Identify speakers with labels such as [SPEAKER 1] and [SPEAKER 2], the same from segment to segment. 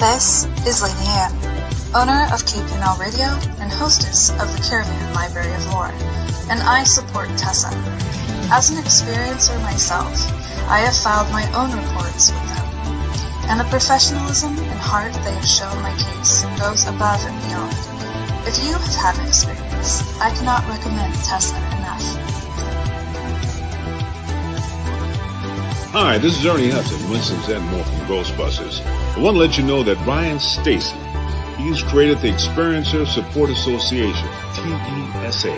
[SPEAKER 1] This is Lady Anne, owner of KPNL Radio and hostess of the Caravan Library of Lore, and I support Tessa. As an experiencer myself, I have filed my own reports with them, and the professionalism and heart they have shown my case goes above and beyond. If you have had an experience, I cannot recommend Tessa enough.
[SPEAKER 2] Hi, this is Ernie Hudson, Winston and more from Ghostbusters. I want to let you know that Ryan Stacy, he's created the Experiencer Support Association, TESA.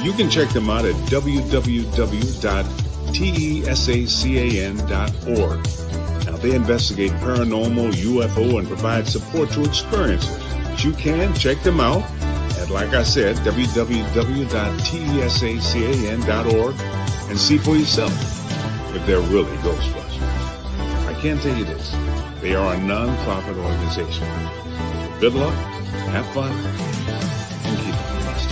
[SPEAKER 2] You can check them out at www.tesacan.org. Now, they investigate paranormal, UFO, and provide support to experiencers. But you can check them out at, like I said, www.tesacan.org and see for yourself if they're really Ghostbusters. I can tell you this, they are a non-profit organization. Good luck, have fun, and keep it blessed.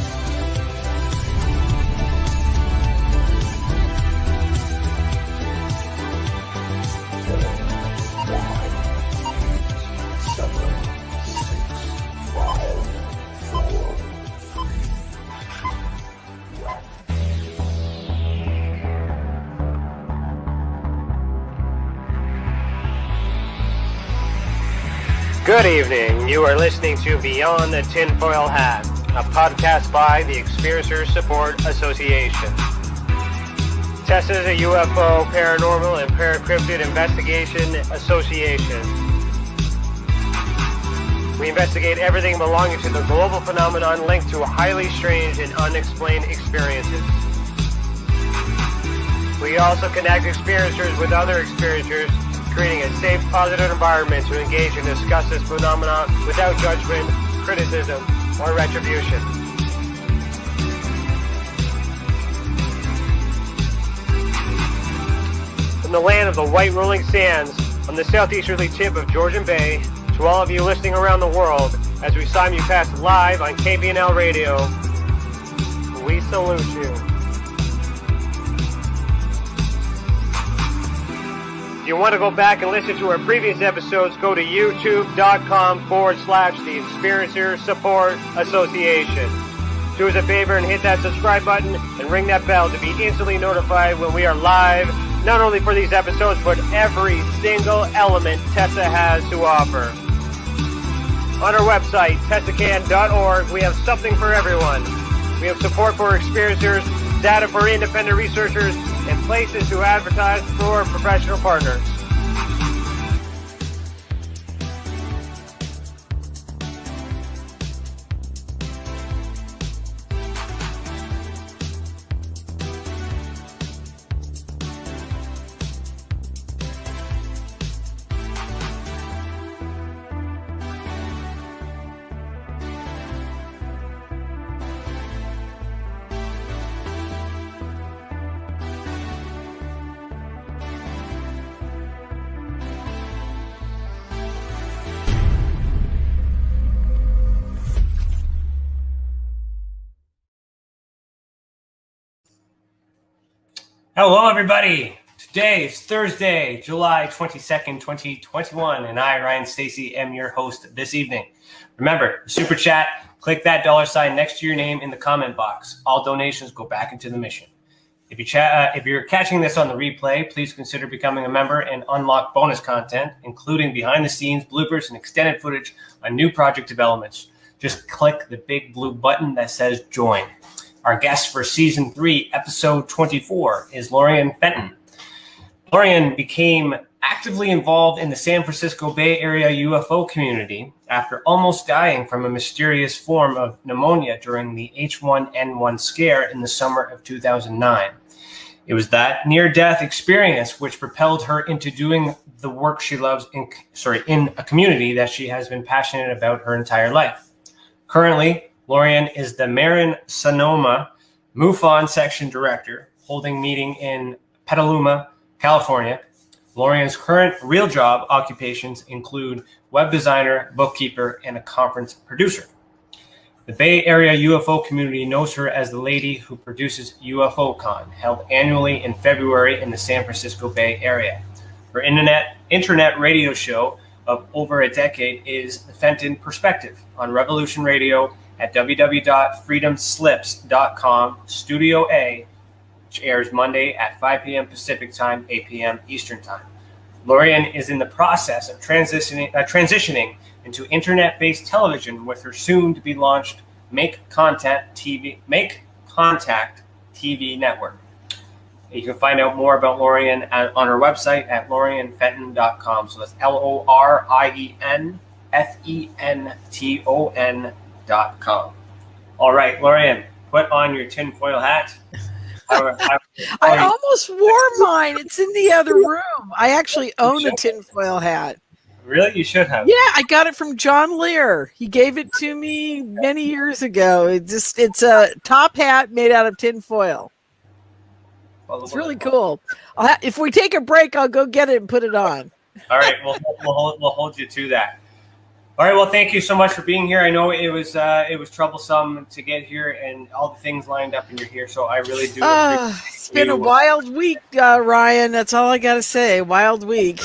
[SPEAKER 3] Good evening. You are listening to Beyond the Tinfoil Hat, a podcast by the Experiencer Support Association. Tessa is a UFO, paranormal, and paracryptid investigation association. We investigate everything belonging to the global phenomenon linked to highly strange and unexplained experiences. We also connect experiencers with other experiencers, creating a safe, positive environment to engage and discuss this phenomenon without judgment, criticism, or retribution. From the land of the white rolling sands on the southeasterly tip of Georgian Bay, to all of you listening around the world, as we simulcast live on KPNL Radio, we salute you. If you want to go back and listen to our previous episodes, go to youtube.com/the Experiencer Support Association. Do us a favor and hit that subscribe button and ring that bell to be instantly notified when we are live, not only for these episodes, but every single element Tessa has to offer. On our website, tessacan.org, we have something for everyone. We have support for experiencers, data for independent researchers, and places to advertise for professional partners. Hello, everybody. Today is Thursday, July 22nd, 2021, and I, Ryan Stacy, am your host this evening. Remember, Super Chat, click that $sign next to your name in the comment box. All donations go back into the mission. If you're catching this on the replay, please consider becoming a member and unlock bonus content, including behind-the-scenes bloopers and extended footage on new project developments. Just click the big blue button that says Join. Our guest for Season 3, Episode 24, is Lorien Fenton. Lorien became actively involved in the San Francisco Bay Area UFO community after almost dying from a mysterious form of pneumonia during the H1N1 scare in the summer of 2009. It was that near-death experience which propelled her into doing the work she loves in a community that she has been passionate about her entire life. Currently, Lorien is the Marin, Sonoma MUFON Section Director, holding meeting in Petaluma, California. Lorien's current real job occupations include web designer, bookkeeper, and a conference producer. The Bay Area UFO community knows her as the lady who produces UFO CON, held annually in February in the San Francisco Bay Area. Her internet radio show of over a decade is The Fenton Perspective on Revolution Radio at www.freedomslips.com, Studio A, which airs Monday at 5 p.m. Pacific Time, 8 p.m. Eastern Time. Lorien is in the process of transitioning into internet-based television with her soon-to-be-launched Make Contact TV network. You can find out more about Lorien on her website at lorienfenton.com. So that's LORIENFENTON.com. All right, Lorien, put on your tinfoil hat.
[SPEAKER 4] I almost wore mine. It's in the other room. I actually own a tinfoil hat.
[SPEAKER 3] Really? You should have.
[SPEAKER 4] Yeah, I got it from John Lear. He gave it to me many years ago. It's a top hat made out of tinfoil. It's really cool. If we take a break, I'll go get it and put it on.
[SPEAKER 3] All right, we'll hold you to that. All right, well, thank you so much for being here. I know it was troublesome to get here and all the things lined up, and you're here, so I really do.
[SPEAKER 4] It's been a wild week, Ryan. That's all I got to say. Wild week.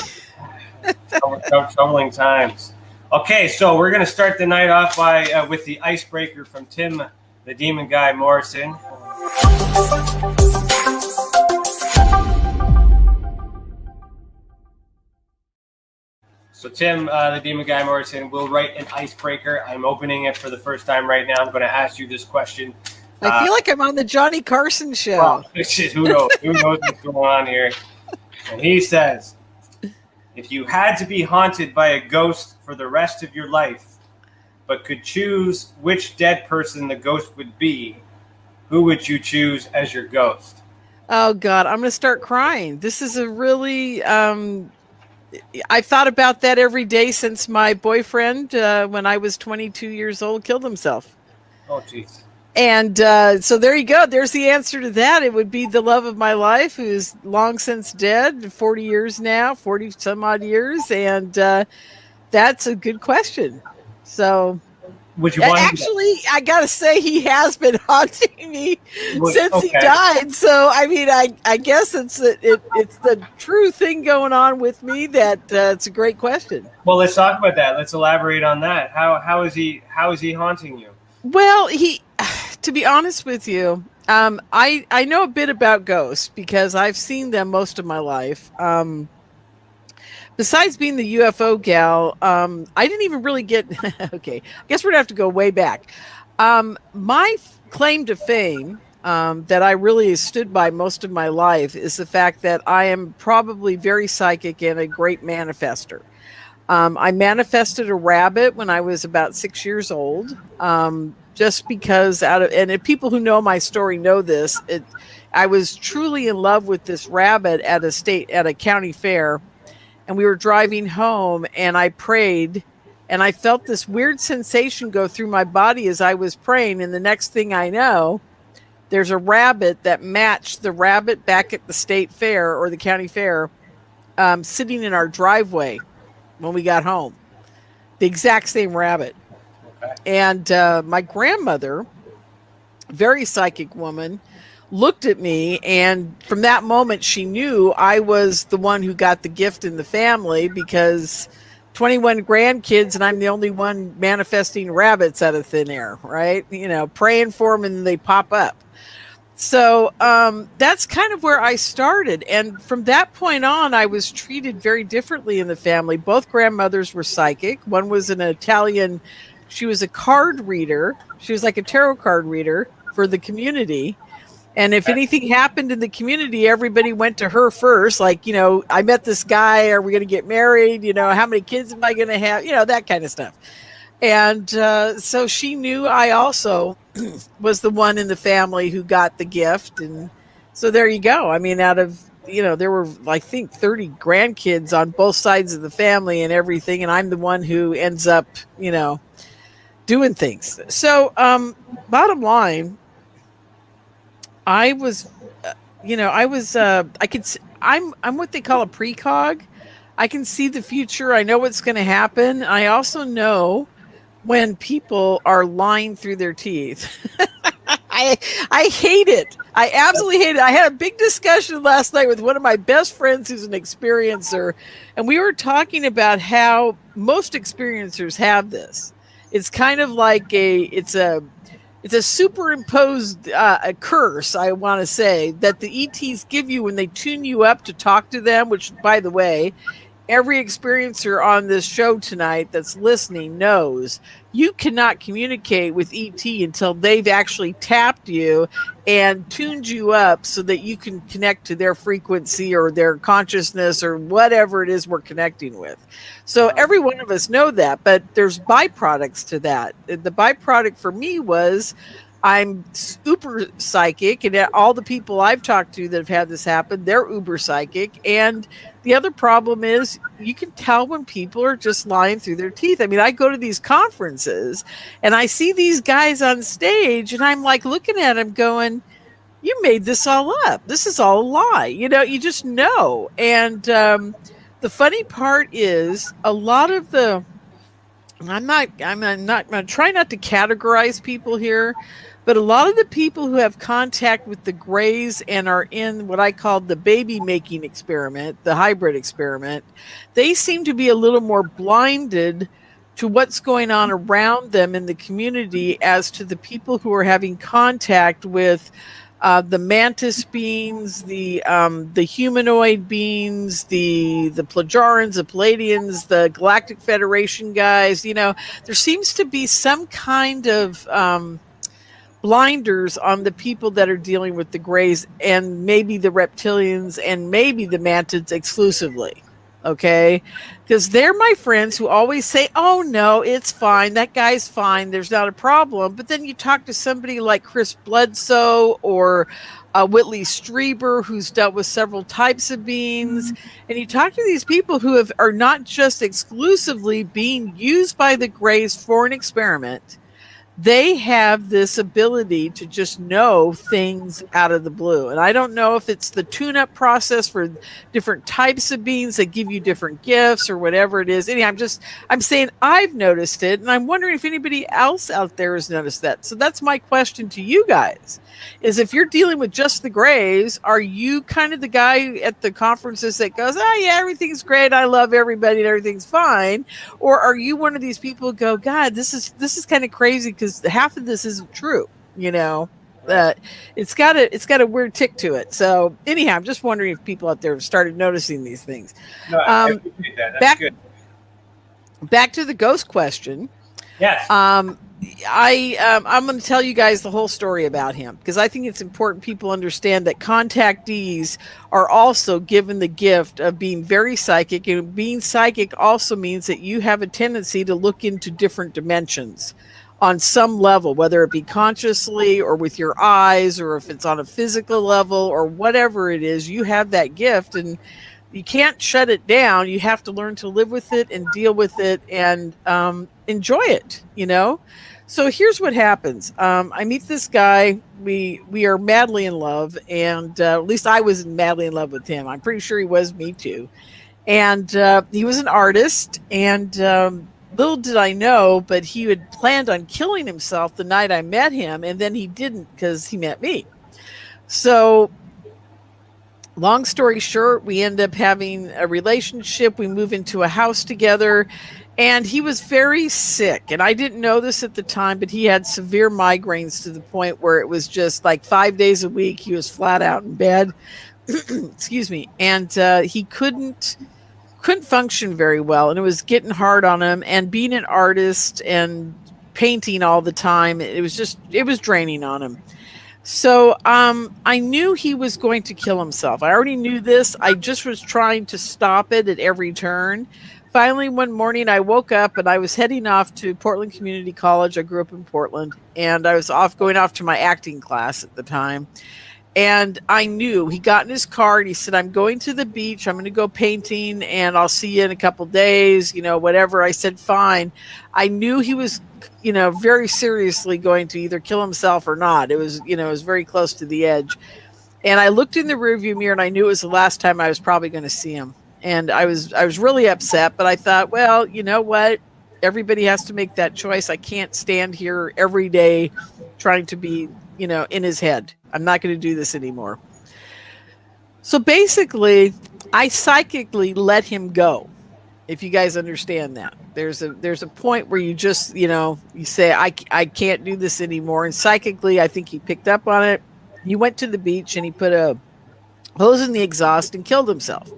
[SPEAKER 3] Troubling times. Okay, so we're going to start the night off with the icebreaker from Tim, the Demon Guy Morrison. So Tim, the Demon Guy Morrison, will write an icebreaker. I'm opening it for the first time right now. I'm going to ask you this question.
[SPEAKER 4] I feel like I'm on the Johnny Carson show.
[SPEAKER 3] Well, who knows? Who knows what's going on here? And he says, if you had to be haunted by a ghost for the rest of your life, but could choose which dead person the ghost would be, who would you choose as your ghost?
[SPEAKER 4] Oh, God, I'm going to start crying. This is a really... I've thought about that every day since my boyfriend, when I was 22 years old, killed himself.
[SPEAKER 3] Oh, jeez.
[SPEAKER 4] And so there you go. There's the answer to that. It would be the love of my life, who's long since dead, 40 years now, 40 some odd years. And that's a good question. So
[SPEAKER 3] would you want
[SPEAKER 4] actually, I got to say, he has been haunting me since he died. So, I mean, I guess it's the true thing going on with me that it's a great question.
[SPEAKER 3] Well, let's talk about that. Let's elaborate on that. How is he haunting you?
[SPEAKER 4] Well, to be honest with you, I know a bit about ghosts because I've seen them most of my life. Besides being the UFO gal, I didn't even really get... Okay, I guess we're going to have to go way back. My claim to fame that I really stood by most of my life is the fact that I am probably very psychic and a great manifester. I manifested a rabbit when I was about 6 years old, just because and if people who know my story know this, I was truly in love with this rabbit at a county fair. And we were driving home and I prayed and I felt this weird sensation go through my body as I was praying. And the next thing I know, there's a rabbit that matched the rabbit back at the state fair or the county fair, sitting in our driveway when we got home. The exact same rabbit. Okay. And my grandmother, very psychic woman, looked at me, and from that moment she knew I was the one who got the gift in the family, because 21 grandkids and I'm the only one manifesting rabbits out of thin air, right? You know, praying for them and they pop up. So that's kind of where I started. And from that point on, I was treated very differently in the family. Both grandmothers were psychic. One was an Italian, she was a card reader. She was like a tarot card reader for the community. And if anything happened in the community, everybody went to her first. Like, you know, I met this guy. Are we going to get married? You know, how many kids am I going to have? You know, that kind of stuff. And so she knew I also was the one in the family who got the gift. And so there you go. I mean, out of, you know, there were, I think, 30 grandkids on both sides of the family and everything. And I'm the one who ends up, you know, doing things. So bottom line, I'm what they call a precog. I can see the future. I know what's going to happen. I also know when people are lying through their teeth. I hate it. I absolutely hate it. I had a big discussion last night with one of my best friends who's an experiencer, and we were talking about how most experiencers have this. It's kind of like it's a superimposed a curse, I want to say, that the ETs give you when they tune you up to talk to them, which, by the way, every experiencer on this show tonight that's listening knows you cannot communicate with ET until they've actually tapped you and tuned you up so that you can connect to their frequency or their consciousness or whatever it is we're connecting with. So every one of us know that, but there's byproducts to that. The byproduct for me was I'm uber psychic, and all the people I've talked to that have had this happen, they're uber psychic. And the other problem is you can tell when people are just lying through their teeth. I mean, I go to these conferences and I see these guys on stage and I'm like looking at them going, you made this all up. This is all a lie. You just know. And the funny part is a lot of the, I'm trying not to categorize people here, but a lot of the people who have contact with the Greys and are in what I call the baby making experiment, the hybrid experiment, they seem to be a little more blinded to what's going on around them in the community as to the people who are having contact with the mantis beings, the humanoid beings, the Plagiarans, the Palladians, the Galactic Federation guys. There seems to be some kind of blinders on the people that are dealing with the Greys and maybe the reptilians and maybe the mantids exclusively. Okay, because they're my friends who always say, oh no, it's fine, that guy's fine, there's not a problem. But then you talk to somebody like Chris Bledsoe or Whitley Strieber, who's dealt with several types of beings, and you talk to these people who are not just exclusively being used by the Greys for an experiment. They have this ability to just know things out of the blue. And I don't know if it's the tune-up process for different types of beings that give you different gifts or whatever it is. Anyway, I'm saying I've noticed it, and I'm wondering if anybody else out there has noticed that. So that's my question to you guys, is if you're dealing with just the Greys, are you kind of the guy at the conferences that goes, oh yeah, everything's great, I love everybody and everything's fine? Or are you one of these people who go, God, this is kind of crazy because half of this isn't true, it's got a weird tick to it. So anyhow, I'm just wondering if people out there have started noticing these things.
[SPEAKER 3] No, I appreciate that. That's good.
[SPEAKER 4] Back to the ghost question.
[SPEAKER 3] Yes.
[SPEAKER 4] I'm going to tell you guys the whole story about him because I think it's important people understand that contactees are also given the gift of being very psychic, and being psychic also means that you have a tendency to look into different dimensions on some level, whether it be consciously or with your eyes, or if it's on a physical level or whatever it is, you have that gift and you can't shut it down. You have to learn to live with it and deal with it and enjoy it, So here's what happens. I meet this guy. We are madly in love, and at least I was madly in love with him. I'm pretty sure he was me too. And he was an artist, and little did I know, but he had planned on killing himself the night I met him, and then he didn't because he met me. So long story short, we end up having a relationship. We move into a house together, and he was very sick. And I didn't know this at the time, but he had severe migraines to the point where it was just like 5 days a week. He was flat out in bed. Excuse me. And he couldn't function very well, and it was getting hard on him. And being an artist and painting all the time, it was draining on him. So I knew he was going to kill himself. I already knew this. I just was trying to stop it at every turn. Finally, one morning I woke up and I was heading off to Portland Community College. I grew up in Portland, and I was going off to my acting class at the time. And I knew, he got in his car and he said, I'm going to the beach. I'm going to go painting and I'll see you in a couple days, whatever. I said, fine. I knew he was, very seriously going to either kill himself or not. It was, it was very close to the edge. And I looked in the rearview mirror and I knew it was the last time I was probably going to see him. And I was really upset, but I thought, well, you know what? everybody has to make that choice. I can't stand here every day trying to be, in his head. I'm not going to do this anymore. So basically, I psychically let him go. If you guys understand that, there's a point where you just, you say, I can't do this anymore. And psychically, I think he picked up on it. He went to the beach and he put a hose in the exhaust and killed himself.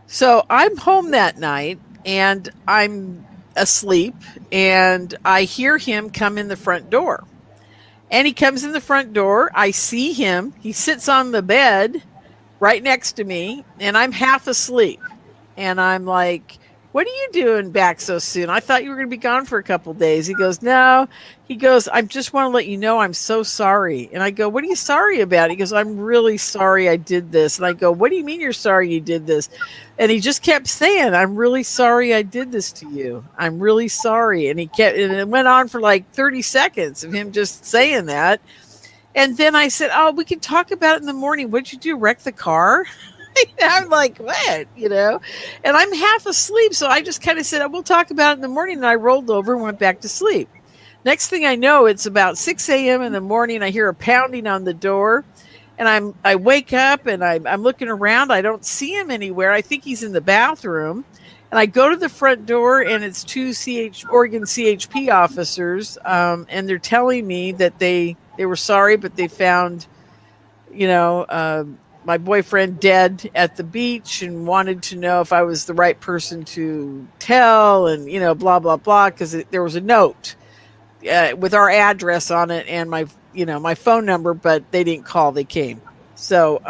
[SPEAKER 4] So I'm home that night and I'm asleep and I hear him come in the front door. And he comes in the front door. I see him. He sits on the bed right next to me and I'm half asleep. And I'm like, what are you doing back so soon? I thought you were going to be gone for a couple days. He goes, no. He goes, I just want to let you know I'm so sorry. And I go, what are you sorry about? He goes, I'm really sorry I did this. And I go, what do you mean you're sorry you did this? And he just kept saying, I'm really sorry I did this to you. I'm really sorry. And and it went on for like 30 seconds of him just saying that. And then I said, oh, we can talk about it in the morning. What'd you do? Wreck the car? I'm like, what? And I'm half asleep. So I just kind of said, we'll talk about it in the morning. And I rolled over and went back to sleep. Next thing I know, it's about 6 a.m. in the morning. I hear a pounding on the door and I wake up and I'm looking around. I don't see him anywhere. I think he's in the bathroom. And I go to the front door and it's two Oregon CHP officers. And they're telling me that they were sorry, but they found, my boyfriend dead at the beach and wanted to know if I was the right person to tell and, blah, blah, blah. Because there was a note with our address on it and my phone number, but they didn't call. They came. So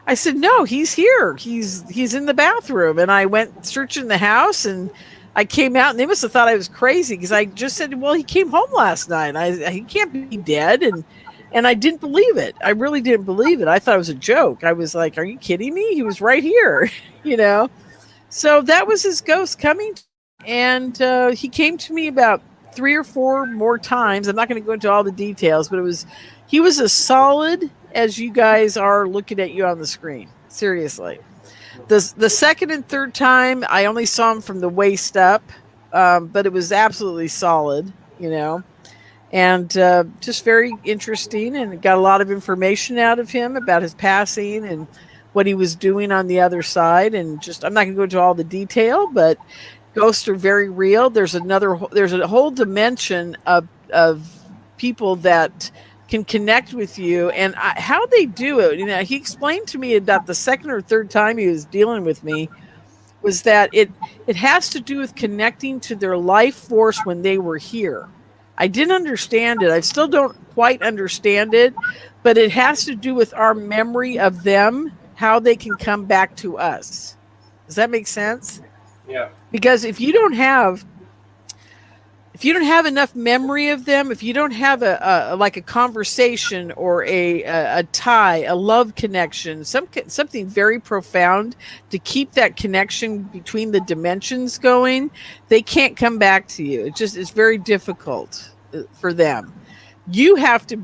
[SPEAKER 4] I said, no, he's here. He's in the bathroom. And I went searching the house and I came out and they must have thought I was crazy because I just said, well, he came home last night. He can't be dead. And I didn't believe it. I really didn't believe it. I thought it was a joke. I was like, are you kidding me? He was right here, So that was his ghost coming. And he came to me about 3 or 4 more times. I'm not going to go into all the details, but he was as solid as you guys are looking at you on the screen. Seriously. The second and third time, I only saw him from the waist up, but it was absolutely solid, And just very interesting and got a lot of information out of him about his passing and what he was doing on the other side. And I'm not going to go into all the detail, but ghosts are very real. There's a whole dimension of people that can connect with you and how they do it. He explained to me about the second or third time he was dealing with me was that it has to do with connecting to their life force when they were here. I didn't understand it. I still don't quite understand it, but it has to do with our memory of them, how they can come back to us. Does that make sense?
[SPEAKER 3] Yeah. Because
[SPEAKER 4] if you don't have enough memory of them, if you don't have a conversation or a tie, a love connection, something very profound to keep that connection between the dimensions going, they can't come back to you. It's very difficult for them. You have to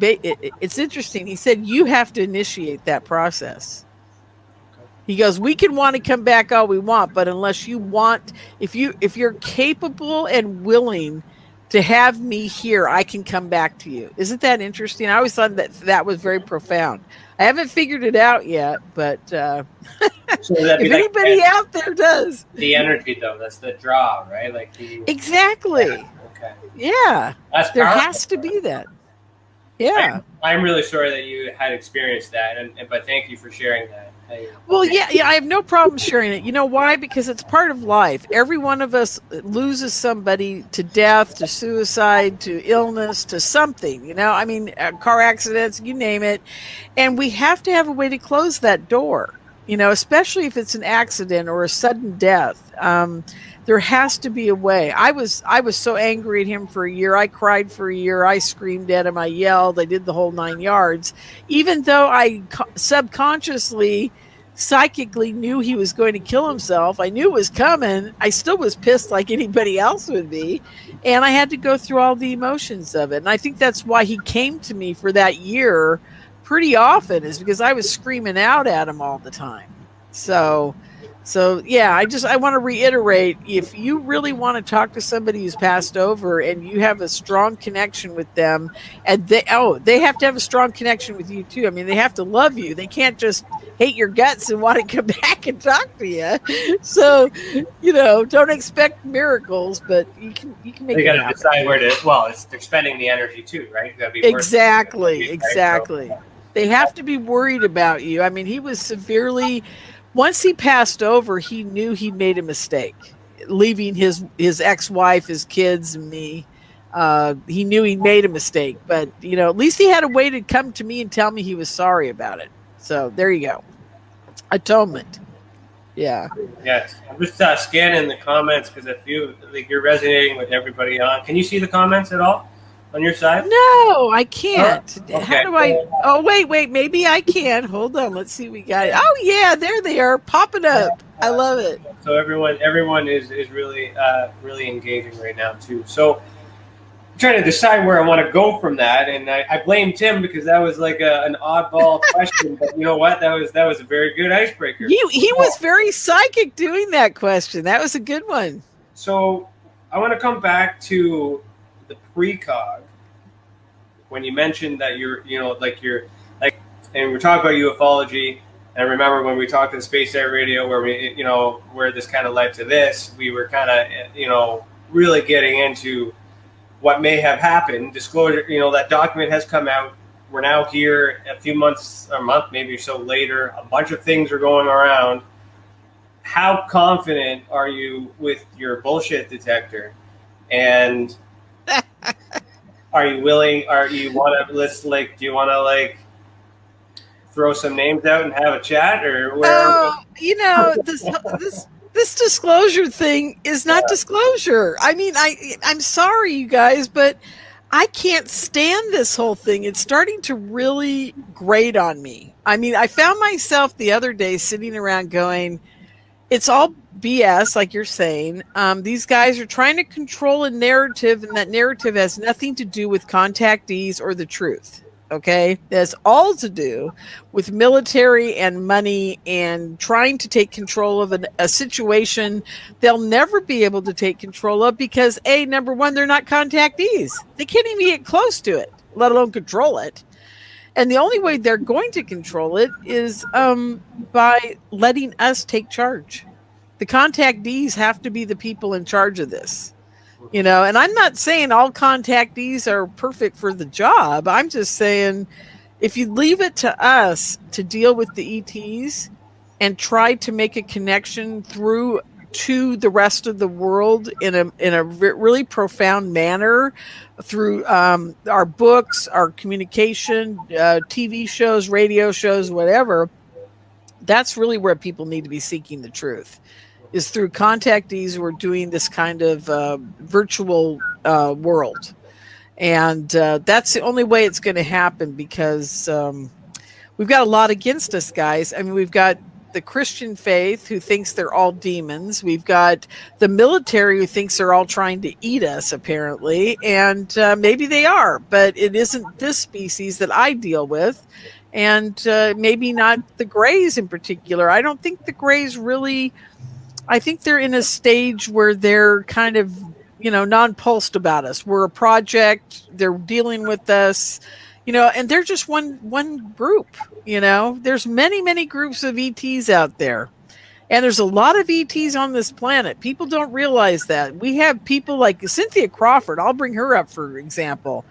[SPEAKER 4] it's interesting. He said you have to initiate that process. He goes, we can want to come back all we want, but unless you want, if you're capable and willing to have me here, I can come back to you. Isn't that interesting? I always thought that was very profound. I haven't figured it out yet, but so if anybody out there does.
[SPEAKER 3] The energy, though, that's the draw, right?
[SPEAKER 4] Exactly.
[SPEAKER 3] Yeah. Okay.
[SPEAKER 4] Yeah.
[SPEAKER 3] That's
[SPEAKER 4] there
[SPEAKER 3] powerful.
[SPEAKER 4] has to be that. Yeah.
[SPEAKER 3] I'm really sorry that you had experienced that, but thank you for sharing that.
[SPEAKER 4] Well, yeah, I have no problem sharing it. You know why? Because it's part of life. Every one of us loses somebody to death, to suicide, to illness, to something, car accidents, you name it. And we have to have a way to close that door, especially if it's an accident or a sudden death. There has to be a way. I was so angry at him for a year. I cried for a year. I screamed at him. I yelled. I did the whole 9 yards. Even though I subconsciously, psychically knew he was going to kill himself, I knew it was coming. I still was pissed like anybody else would be. And I had to go through all the emotions of it. And I think that's why he came to me for that year pretty often, is because I was screaming out at him all the time. So So yeah, I want to reiterate, if you really want to talk to somebody who's passed over and you have a strong connection with them, and they have to have a strong connection with you too. I mean, they have to love you. They can't just hate your guts and want to come back and talk to you. So, don't expect miracles, but you can make
[SPEAKER 3] They
[SPEAKER 4] it
[SPEAKER 3] got to
[SPEAKER 4] happen.
[SPEAKER 3] decide where to. Well, they're spending the energy too, right? Gotta be
[SPEAKER 4] Exactly.
[SPEAKER 3] So,
[SPEAKER 4] They have to be worried about you. I mean, he was severely. Once he passed over, he knew he made a mistake, leaving his ex-wife, his kids, and me. He knew he made a mistake, but at least he had a way to come to me and tell me he was sorry about it. So there you go, atonement. Yeah.
[SPEAKER 3] Yes, I'm just scanning the comments because I feel like you're resonating with everybody on. Can you see the comments at all on your side?
[SPEAKER 4] No, I can't.
[SPEAKER 3] Okay.
[SPEAKER 4] How do I? Oh, wait. Maybe I can. Hold on. Let's see. We got it. Oh, yeah. There they are, popping up. I love it.
[SPEAKER 3] So everyone is really really engaging right now too. So I'm trying to decide where I want to go from that, and I blame Tim because that was like an oddball question. But you know what? That was a very good icebreaker.
[SPEAKER 4] He was very psychic doing that question. That was a good one.
[SPEAKER 3] So I want to come back to the precog when you mentioned that you're and we're talking about ufology, and I remember when we talked to Space Air Radio where where this kind of led to this, we were kind of really getting into what may have happened. Disclosure, that document has come out. We're now here a few months, a month maybe so later, a bunch of things are going around. How confident are you with your bullshit detector? And are you willing? Do you want to throw some names out and have a chat, or where?
[SPEAKER 4] This disclosure thing is not disclosure. I mean, I'm sorry, you guys, but I can't stand this whole thing. It's starting to really grate on me. I mean, I found myself the other day sitting around going, it's all BS, like you're saying. These guys are trying to control a narrative, and that narrative has nothing to do with contactees or the truth. Okay, that's all to do with military and money and trying to take control of a situation they'll never be able to take control of because number one, they're not contactees. They can't even get close to it, let alone control it. And the only way they're going to control it is by letting us take charge. The contactees have to be the people in charge of this. And I'm not saying all contactees are perfect for the job. I'm just saying if you leave it to us to deal with the ETs and try to make a connection through to the rest of the world in a really profound manner through our books, our communication, TV shows, radio shows, whatever, that's really where people need to be seeking the truth. Is through contactees who are doing this kind of virtual world. And that's the only way it's going to happen because we've got a lot against us, guys. I mean, we've got the Christian faith who thinks they're all demons. We've got the military who thinks they're all trying to eat us, apparently. And maybe they are, but it isn't this species that I deal with. And maybe not the Greys in particular. I don't think the Greys really... I think they're in a stage where they're kind of, non-pulsed about us. We're a project. They're dealing with us, and they're just one group, There's many, many groups of ETs out there. And there's a lot of ETs on this planet. People don't realize that. We have people like Cynthia Crawford. I'll bring her up, for example.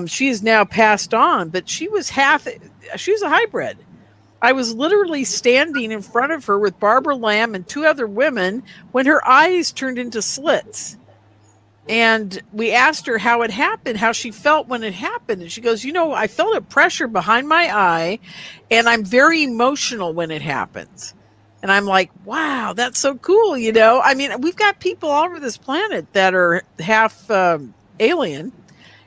[SPEAKER 4] She is now passed on, but she was a hybrid. I was literally standing in front of her with Barbara Lamb and two other women when her eyes turned into slits. And we asked her how it happened, how she felt when it happened. And she goes, I felt a pressure behind my eye and I'm very emotional when it happens. And I'm like, wow, that's so cool. I mean, we've got people all over this planet that are half alien.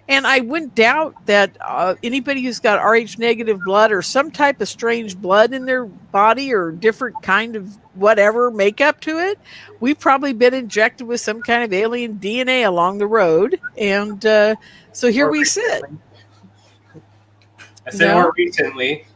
[SPEAKER 4] And I wouldn't doubt that anybody who's got Rh negative blood or some type of strange blood in their body or different kind of whatever makeup to it, we've probably been injected with some kind of alien DNA along the road. And so here we sit.
[SPEAKER 3] I said more recently.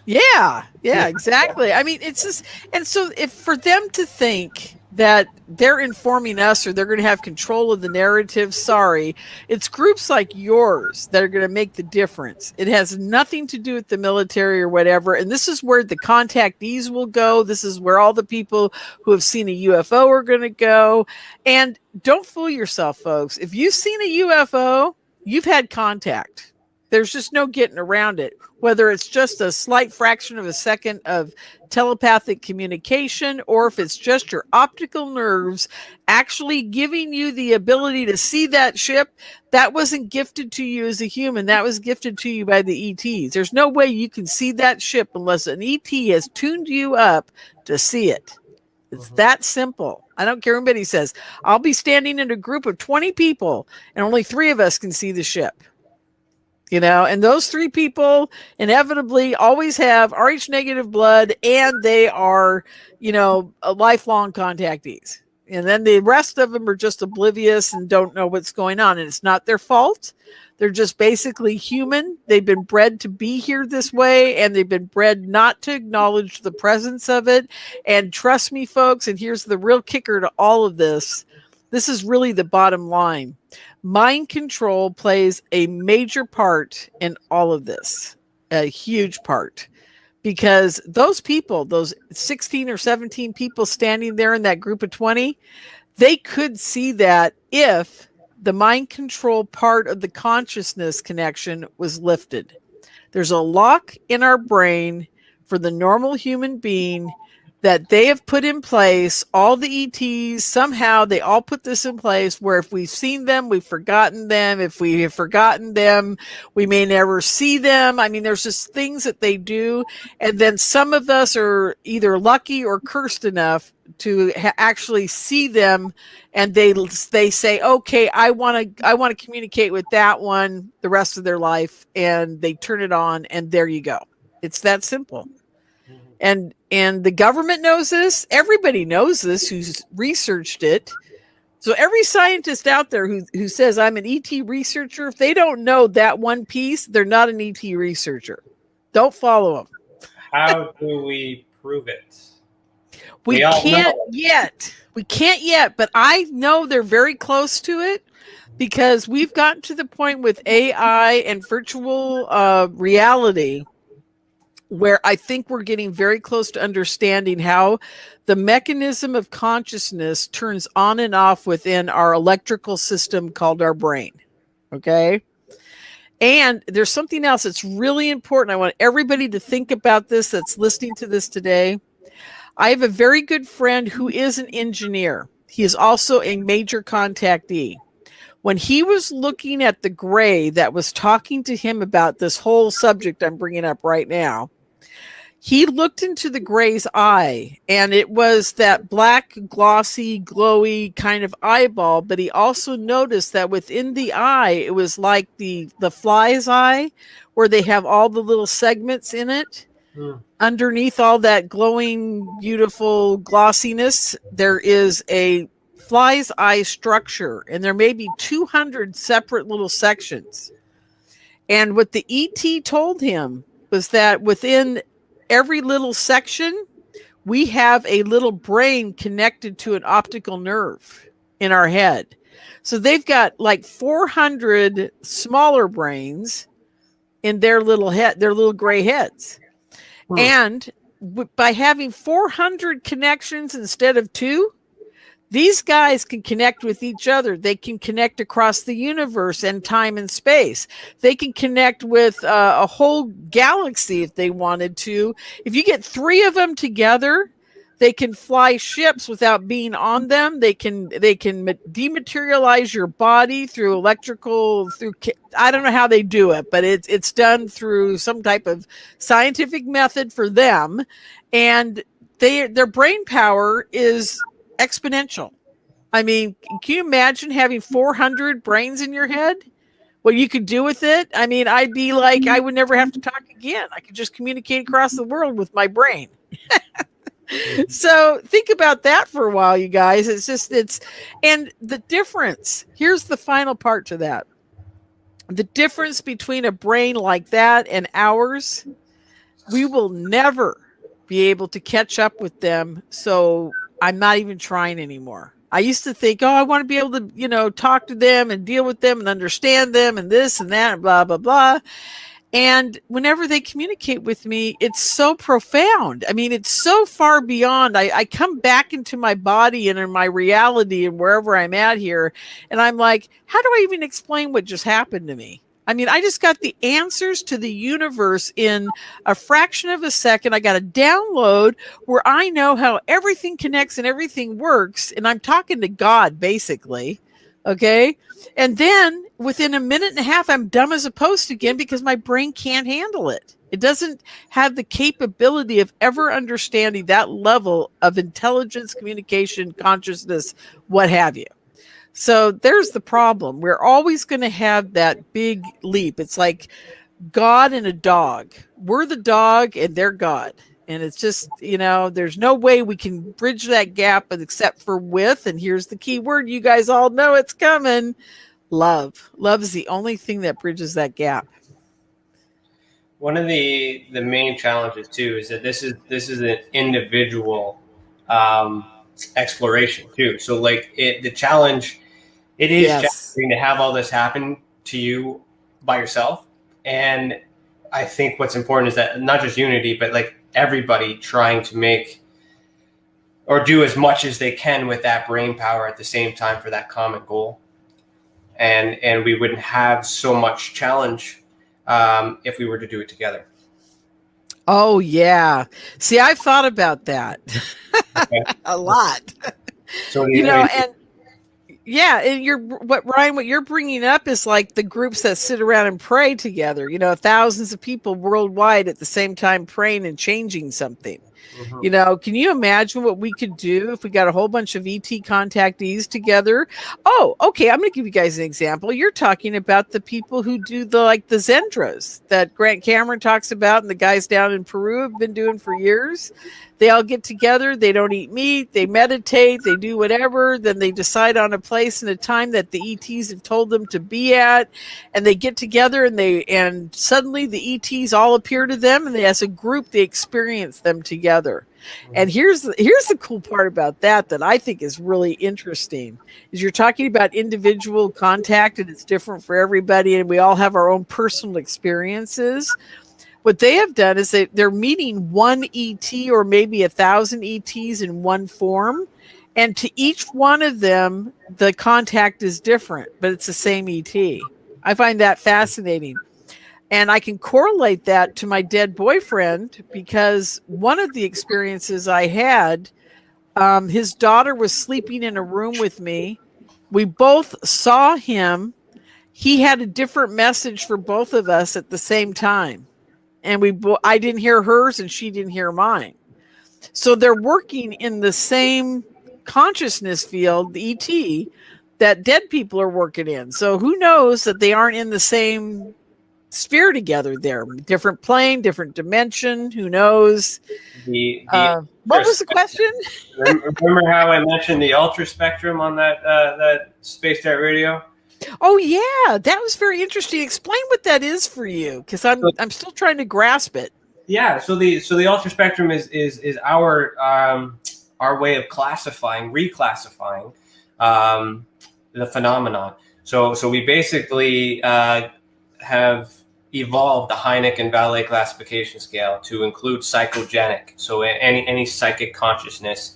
[SPEAKER 4] Yeah, exactly. I mean, it's just, and so if for them to think that they're informing us or they're going to have control of the narrative, sorry, it's groups like yours that are going to make the difference. It has nothing to do with the military or whatever. And this is where the contactees will go. This is where all the people who have seen a UFO are going to go. And don't fool yourself, folks. If you've seen a UFO, you've had contact. There's just no getting around it. Whether it's just a slight fraction of a second of telepathic communication, or if it's just your optical nerves actually giving you the ability to see that ship, that wasn't gifted to you as a human. That was gifted to you by the ETs. There's no way you can see that ship unless an ET has tuned you up to see it. It's that simple. I don't care what anybody says. I'll be standing in a group of 20 people and only 3 of us can see the ship. You know, and those 3 people inevitably always have Rh negative blood, and they are, you know, lifelong contactees. And then the rest of them are just oblivious and don't know what's going on. And it's not their fault. They're just basically human. They've been bred to be here this way, and they've been bred not to acknowledge the presence of it. And trust me, folks, and here's the real kicker to all of this. This is really the bottom line. Mind control plays a major part in all of this, a huge part, because those people, those 16 or 17 people standing there in that group of 20, they could see that if the mind control part of the consciousness connection was lifted. There's a lock in our brain for the normal human being that they have put in place. All the ETs, somehow they all put this in place where if we've seen them, we've forgotten them. If we have forgotten them, we may never see them. I mean, there's just things that they do. And then some of us are either lucky or cursed enough to actually see them. And they say, okay, I want to communicate with that one the rest of their life. And they turn it on, and there you go. It's that simple. And the government knows this. Everybody knows this who's researched it. So every scientist out there who says I'm an ET researcher, if they don't know that one piece, they're not an ET researcher. Don't follow them.
[SPEAKER 3] How do we prove it?
[SPEAKER 4] We can't yet. We can't yet, but I know they're very close to it because we've gotten to the point with AI and virtual reality where I think we're getting very close to understanding how the mechanism of consciousness turns on and off within our electrical system called our brain. Okay? And there's something else that's really important. I want everybody to think about this that's listening to this today. I have a very good friend who is an engineer. He is also a major contactee. When he was looking at the gray that was talking to him about this whole subject I'm bringing up right now, he looked into the gray's eye, and it was that black, glossy, glowy kind of eyeball. But he also noticed that within the eye, it was like the fly's eye, where they have all the little segments in it. Underneath all that glowing, beautiful glossiness, there is a fly's eye structure, and there may be 200 separate little sections. And what the ET told him was that within every little section, we have a little brain connected to an optical nerve in our head. So they've got like 400 smaller brains in their little head, their little gray heads. And by having 400 connections instead of 2, these guys can connect with each other. They can connect across the universe and time and space. They can connect with a whole galaxy if they wanted to. If you get 3 of them together, they can fly ships without being on them. They can dematerialize your body through electrical, I don't know how they do it, but it's done through some type of scientific method for them. And their brain power is exponential. I mean, can you imagine having 400 brains in your head? What you could do with it? I mean, I'd be like, I would never have to talk again. I could just communicate across the world with my brain. So think about that for a while, you guys. And the difference, here's the final part to that. The difference between a brain like that and ours, we will never be able to catch up with them. So I'm not even trying anymore. I used to think, oh, I want to be able to, talk to them and deal with them and understand them and this and that and blah, blah, blah. And whenever they communicate with me, it's so profound. I mean, it's so far beyond. I come back into my body and in my reality and wherever I'm at here. And I'm like, how do I even explain what just happened to me? I mean, I just got the answers to the universe in a fraction of a second. I got a download where I know how everything connects and everything works. And I'm talking to God, basically. Okay. And then within a minute and a half, I'm dumb as a post again because my brain can't handle it. It doesn't have the capability of ever understanding that level of intelligence, communication, consciousness, what have you. So there's the problem. We're always going to have that big leap. It's like God and a dog. We're the dog and they're God. And it's just, there's no way we can bridge that gap except for with, and here's the key word, you guys all know it's coming, love. Love is the only thing that bridges that gap.
[SPEAKER 3] One of the main challenges too is that this is an individual exploration too. So the challenge, it is challenging to have all this happen to you by yourself. And I think what's important is that not just unity, but everybody trying to make or do as much as they can with that brain power at the same time for that common goal. And we wouldn't have so much challenge if we were to do it together.
[SPEAKER 4] Oh, yeah. See, I've thought about that a lot.
[SPEAKER 3] So,
[SPEAKER 4] and Ryan, what you're bringing up is like the groups that sit around and pray together, thousands of people worldwide at the same time praying and changing something. Mm-hmm. Can you imagine what we could do if we got a whole bunch of ET contactees together? Oh, okay. I'm going to give you guys an example. You're talking about the people who do the Zendras that Grant Cameron talks about and the guys down in Peru have been doing for years. They all get together. They don't eat meat. They meditate. They do whatever. Then they decide on a place and a time that the ETs have told them to be at. And they get together and suddenly the ETs all appear to them. And as a group, they experience them together. And here's the cool part about that I think is really interesting is you're talking about individual contact and it's different for everybody. And we all have our own personal experiences. What they have done is they're meeting one ET or maybe 1,000 ETs in one form. And to each one of them, the contact is different, but it's the same ET. I find that fascinating. And I can correlate that to my dead boyfriend because one of the experiences I had, his daughter was sleeping in a room with me. We both saw him. He had a different message for both of us at the same time. And I didn't hear hers and she didn't hear mine. So they're working in the same consciousness field, the ET, that dead people are working in. So who knows that they aren't in the same sphere together there? Different plane, different dimension, who knows? What was the question?
[SPEAKER 3] Remember how I mentioned the ultra spectrum on that spaced out radio?
[SPEAKER 4] Oh yeah, that was very interesting. Explain what that is for you, because I'm still trying to grasp it.
[SPEAKER 3] Yeah, so the ultra spectrum is our way of reclassifying the phenomenon. So we basically have evolved the Hynek and Vallée classification scale to include psychogenic, so any psychic consciousness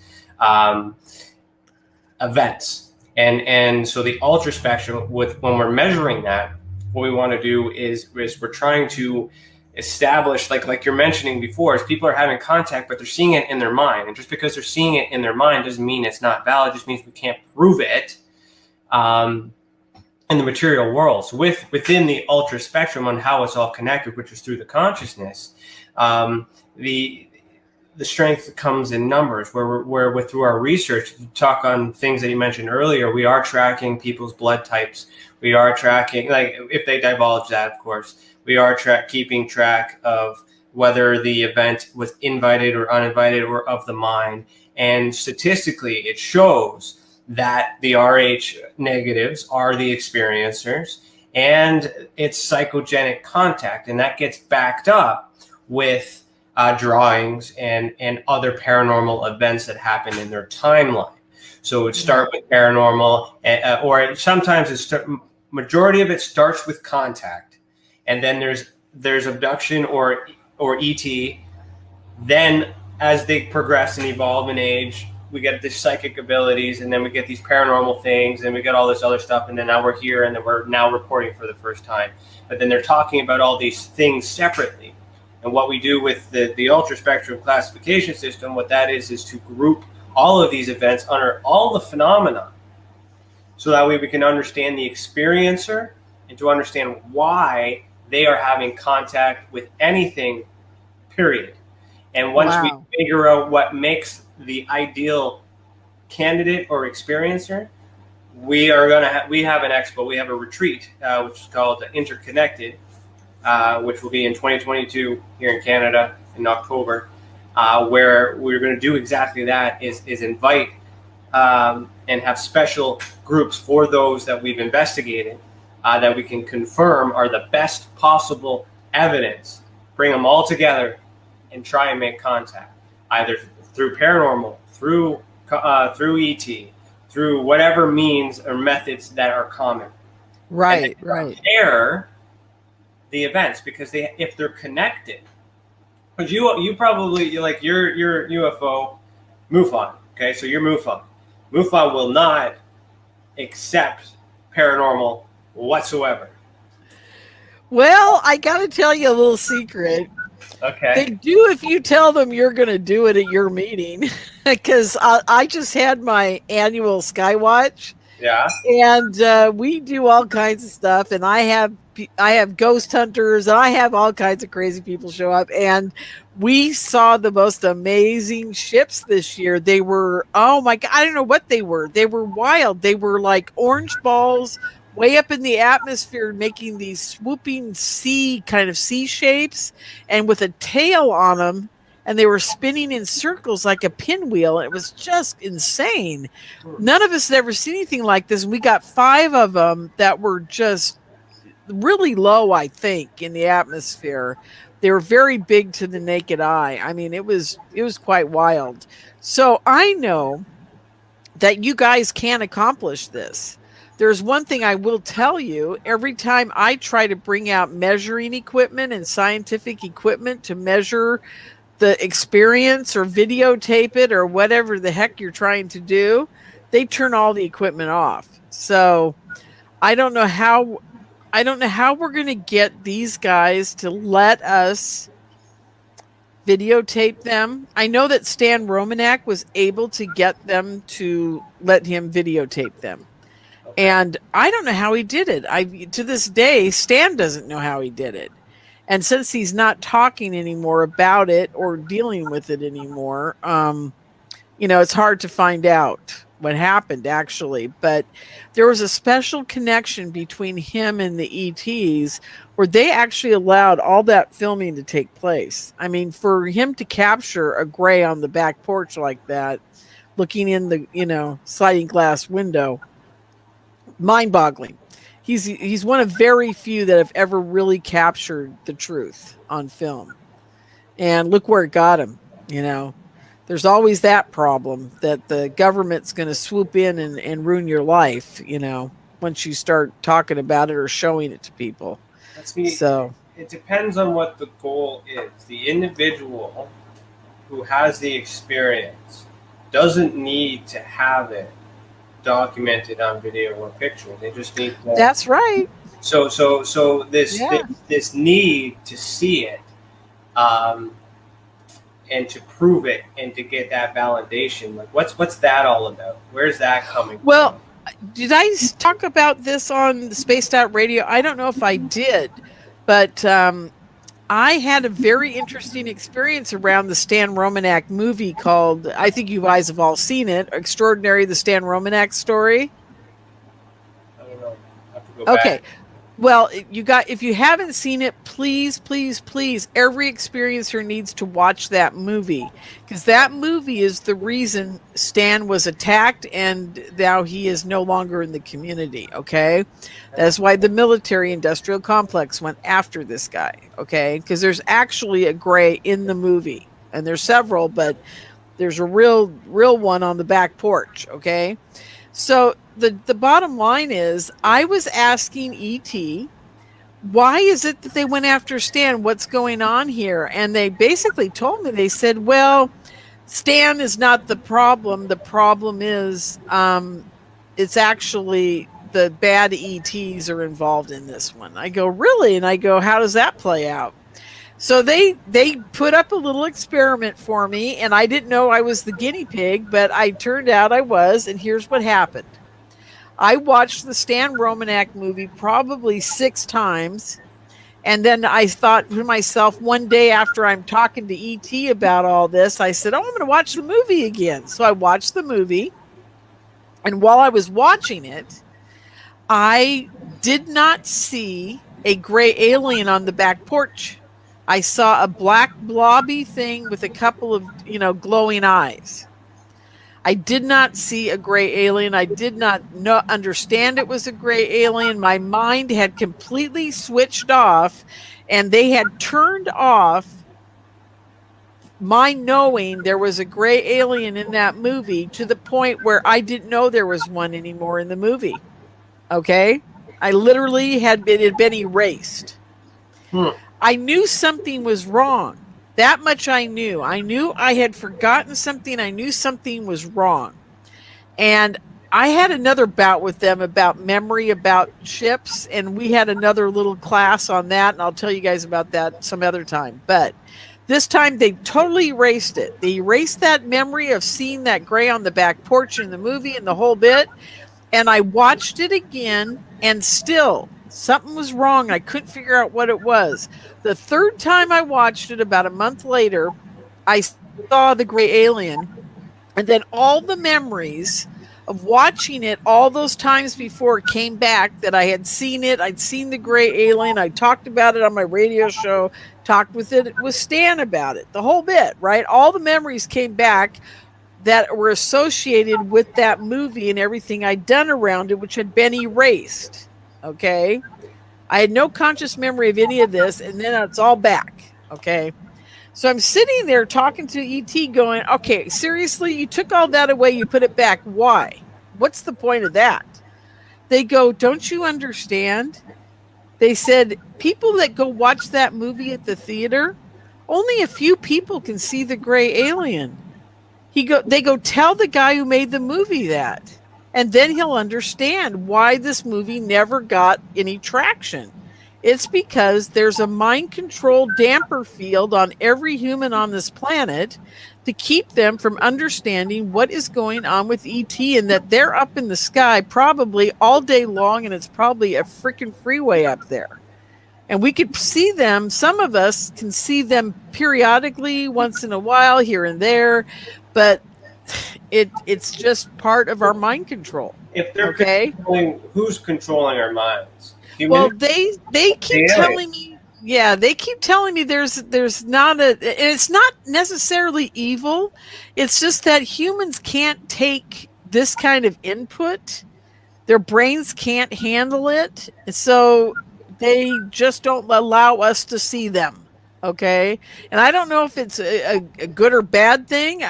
[SPEAKER 3] events. And so the ultra spectrum, when we're measuring that, what we want to do is we're trying to establish, like you're mentioning before, is people are having contact, but they're seeing it in their mind. And just because they're seeing it in their mind doesn't mean it's not valid. It just means we can't prove it in the material world. So within the ultra spectrum on how it's all connected, which is through the consciousness, the strength comes in numbers, where through our research, talk on things that you mentioned earlier, we are tracking people's blood types. We are tracking, if they divulge that, of course, we are keeping track of whether the event was invited or uninvited or of the mind. And statistically, it shows that the RH negatives are the experiencers and it's psychogenic contact. And that gets backed up with drawings and other paranormal events that happen in their timeline. So it would start with paranormal, or sometimes majority of it starts with contact, and then there's abduction or ET. Then as they progress and evolve in age, we get the psychic abilities, and then we get these paranormal things, and we get all this other stuff, and then now we're here, and then we're now reporting for the first time. But then they're talking about all these things separately. And what we do with the ultra spectrum classification system, what that is to group all of these events under all the phenomena, so that way we can understand the experiencer and to understand why they are having contact with anything, period. And once we figure out what makes the ideal candidate or experiencer, we have an expo, we have a retreat, which is called Interconnected, which will be in 2022 here in Canada in October, where we're going to do exactly that, is invite and have special groups for those that we've investigated, that we can confirm are the best possible evidence, bring them all together and try and make contact, either through paranormal, through ET, through whatever means or methods that are common.
[SPEAKER 4] Right.
[SPEAKER 3] Compare the events, because if they're connected, because you probably, you're UFO MUFON. Okay, so you're MUFON. MUFON will not accept paranormal whatsoever.
[SPEAKER 4] Well, I got to tell you a little secret.
[SPEAKER 3] Okay.
[SPEAKER 4] They do if you tell them you're going to do it at your meeting, because I just had my annual Skywatch.
[SPEAKER 3] Yeah.
[SPEAKER 4] And we do all kinds of stuff, and I have ghost hunters, and I have all kinds of crazy people show up, and we saw the most amazing ships this year. They were, oh my God, I don't know what they were. They were wild. They were like orange balls way up in the atmosphere, making these swooping sea shapes, and with a tail on them, and they were spinning in circles like a pinwheel. It was just insane. None of us had ever seen anything like this. We got 5 of them that were just really low, I think, in the atmosphere. They were very big to the naked eye. I mean, it was quite wild. So I know that you guys can accomplish this. There's one thing I will tell you. Every time I try to bring out measuring equipment and scientific equipment to measure the experience or videotape it or whatever the heck you're trying to do, they turn all the equipment off. So I don't know how we're going to get these guys to let us videotape them. I know that Stan Romanek was able to get them to let him videotape them. And I don't know how he did it. To this day, Stan doesn't know how he did it. And since he's not talking anymore about it or dealing with it anymore, it's hard to find out what happened, actually. But there was a special connection between him and the ETs where they actually allowed all that filming to take place. I mean, for him to capture a gray on the back porch like that, looking in the, sliding glass window, mind-boggling. He's one of very few that have ever really captured the truth on film. And look where it got him, There's always that problem that the government's going to swoop in and ruin your life, once you start talking about it or showing it to people. So
[SPEAKER 3] it depends on what the goal is. The individual who has the experience doesn't need to have it documented on video or picture. They just need to.
[SPEAKER 4] That's right.
[SPEAKER 3] So this need to see it, and to prove it and to get that validation, like what's that all about? Where's that coming
[SPEAKER 4] from? Did I talk about this on the Spaced Out Radio? I don't know if I did, but I had a very interesting experience around the Stan Romanek movie called, I think you guys have all seen it, Extraordinary, the Stan Romanek story.
[SPEAKER 3] I don't know. I have to go back.
[SPEAKER 4] Well, if you haven't seen it, please, please, please, every experiencer needs to watch that movie, because that movie is the reason Stan was attacked and now he is no longer in the community. Okay. That's why the military industrial complex went after this guy. Okay. Because there's actually a gray in the movie, and there's several, but there's a real one on the back porch. Okay. So the bottom line is, I was asking ET, why is it that they went after Stan? What's going on here? And they basically told me, they said, well, Stan is not the problem. The problem is it's actually the bad ETs are involved in this one. I go, really? And I go, how does that play out? So they put up a little experiment for me, and I didn't know I was the guinea pig, but I turned out I was, and here's what happened. I watched the Stan Romanek movie probably 6 times, and then I thought to myself, one day after I'm talking to ET about all this, I said, oh, I'm going to watch the movie again. So I watched the movie, and while I was watching it, I did not see a gray alien on the back porch. I saw a black blobby thing with a couple of, glowing eyes. I did not see a gray alien. I did not understand it was a gray alien. My mind had completely switched off, and they had turned off my knowing there was a gray alien in that movie, to the point where I didn't know there was one anymore in the movie. Okay? I literally it had been erased. I knew something was wrong. That much I knew. I knew I had forgotten something. I knew something was wrong. And I had another bout with them about memory, about ships, and we had another little class on that, and I'll tell you guys about that some other time. But this time they totally erased it. They erased that memory of seeing that gray on the back porch in the movie and the whole bit. And I watched it again, and still something was wrong. I couldn't figure out what it was. The third time I watched it, about a month later, I saw the gray alien. And then all the memories of watching it all those times before came back, that I had seen it. I'd seen the gray alien. I talked about it on my radio show, talked with Stan about it, the whole bit, right? All the memories came back that were associated with that movie and everything I'd done around it, which had been erased. Okay. I had no conscious memory of any of this, and then it's all back. Okay. So I'm sitting there talking to ET going, okay, seriously, you took all that away, you put it back. Why? What's the point of that? They go, don't you understand? They said, people that go watch that movie at the theater, only a few people can see the gray alien. They go, tell the guy who made the movie that. And then he'll understand why this movie never got any traction. It's because there's a mind control damper field on every human on this planet to keep them from understanding what is going on with ET, and that they're up in the sky probably all day long, and it's probably a freaking freeway up there. And we could see them. Some of us can see them periodically, once in a while, here and there, but it's just part of our mind control.
[SPEAKER 3] If they're controlling, who's controlling our minds?
[SPEAKER 4] Well, they keep telling me, they keep telling me there's not it's not necessarily evil. It's just that humans can't take this kind of input. Their brains can't handle it. So they just don't allow us to see them. Okay. And I don't know if it's a good or bad thing.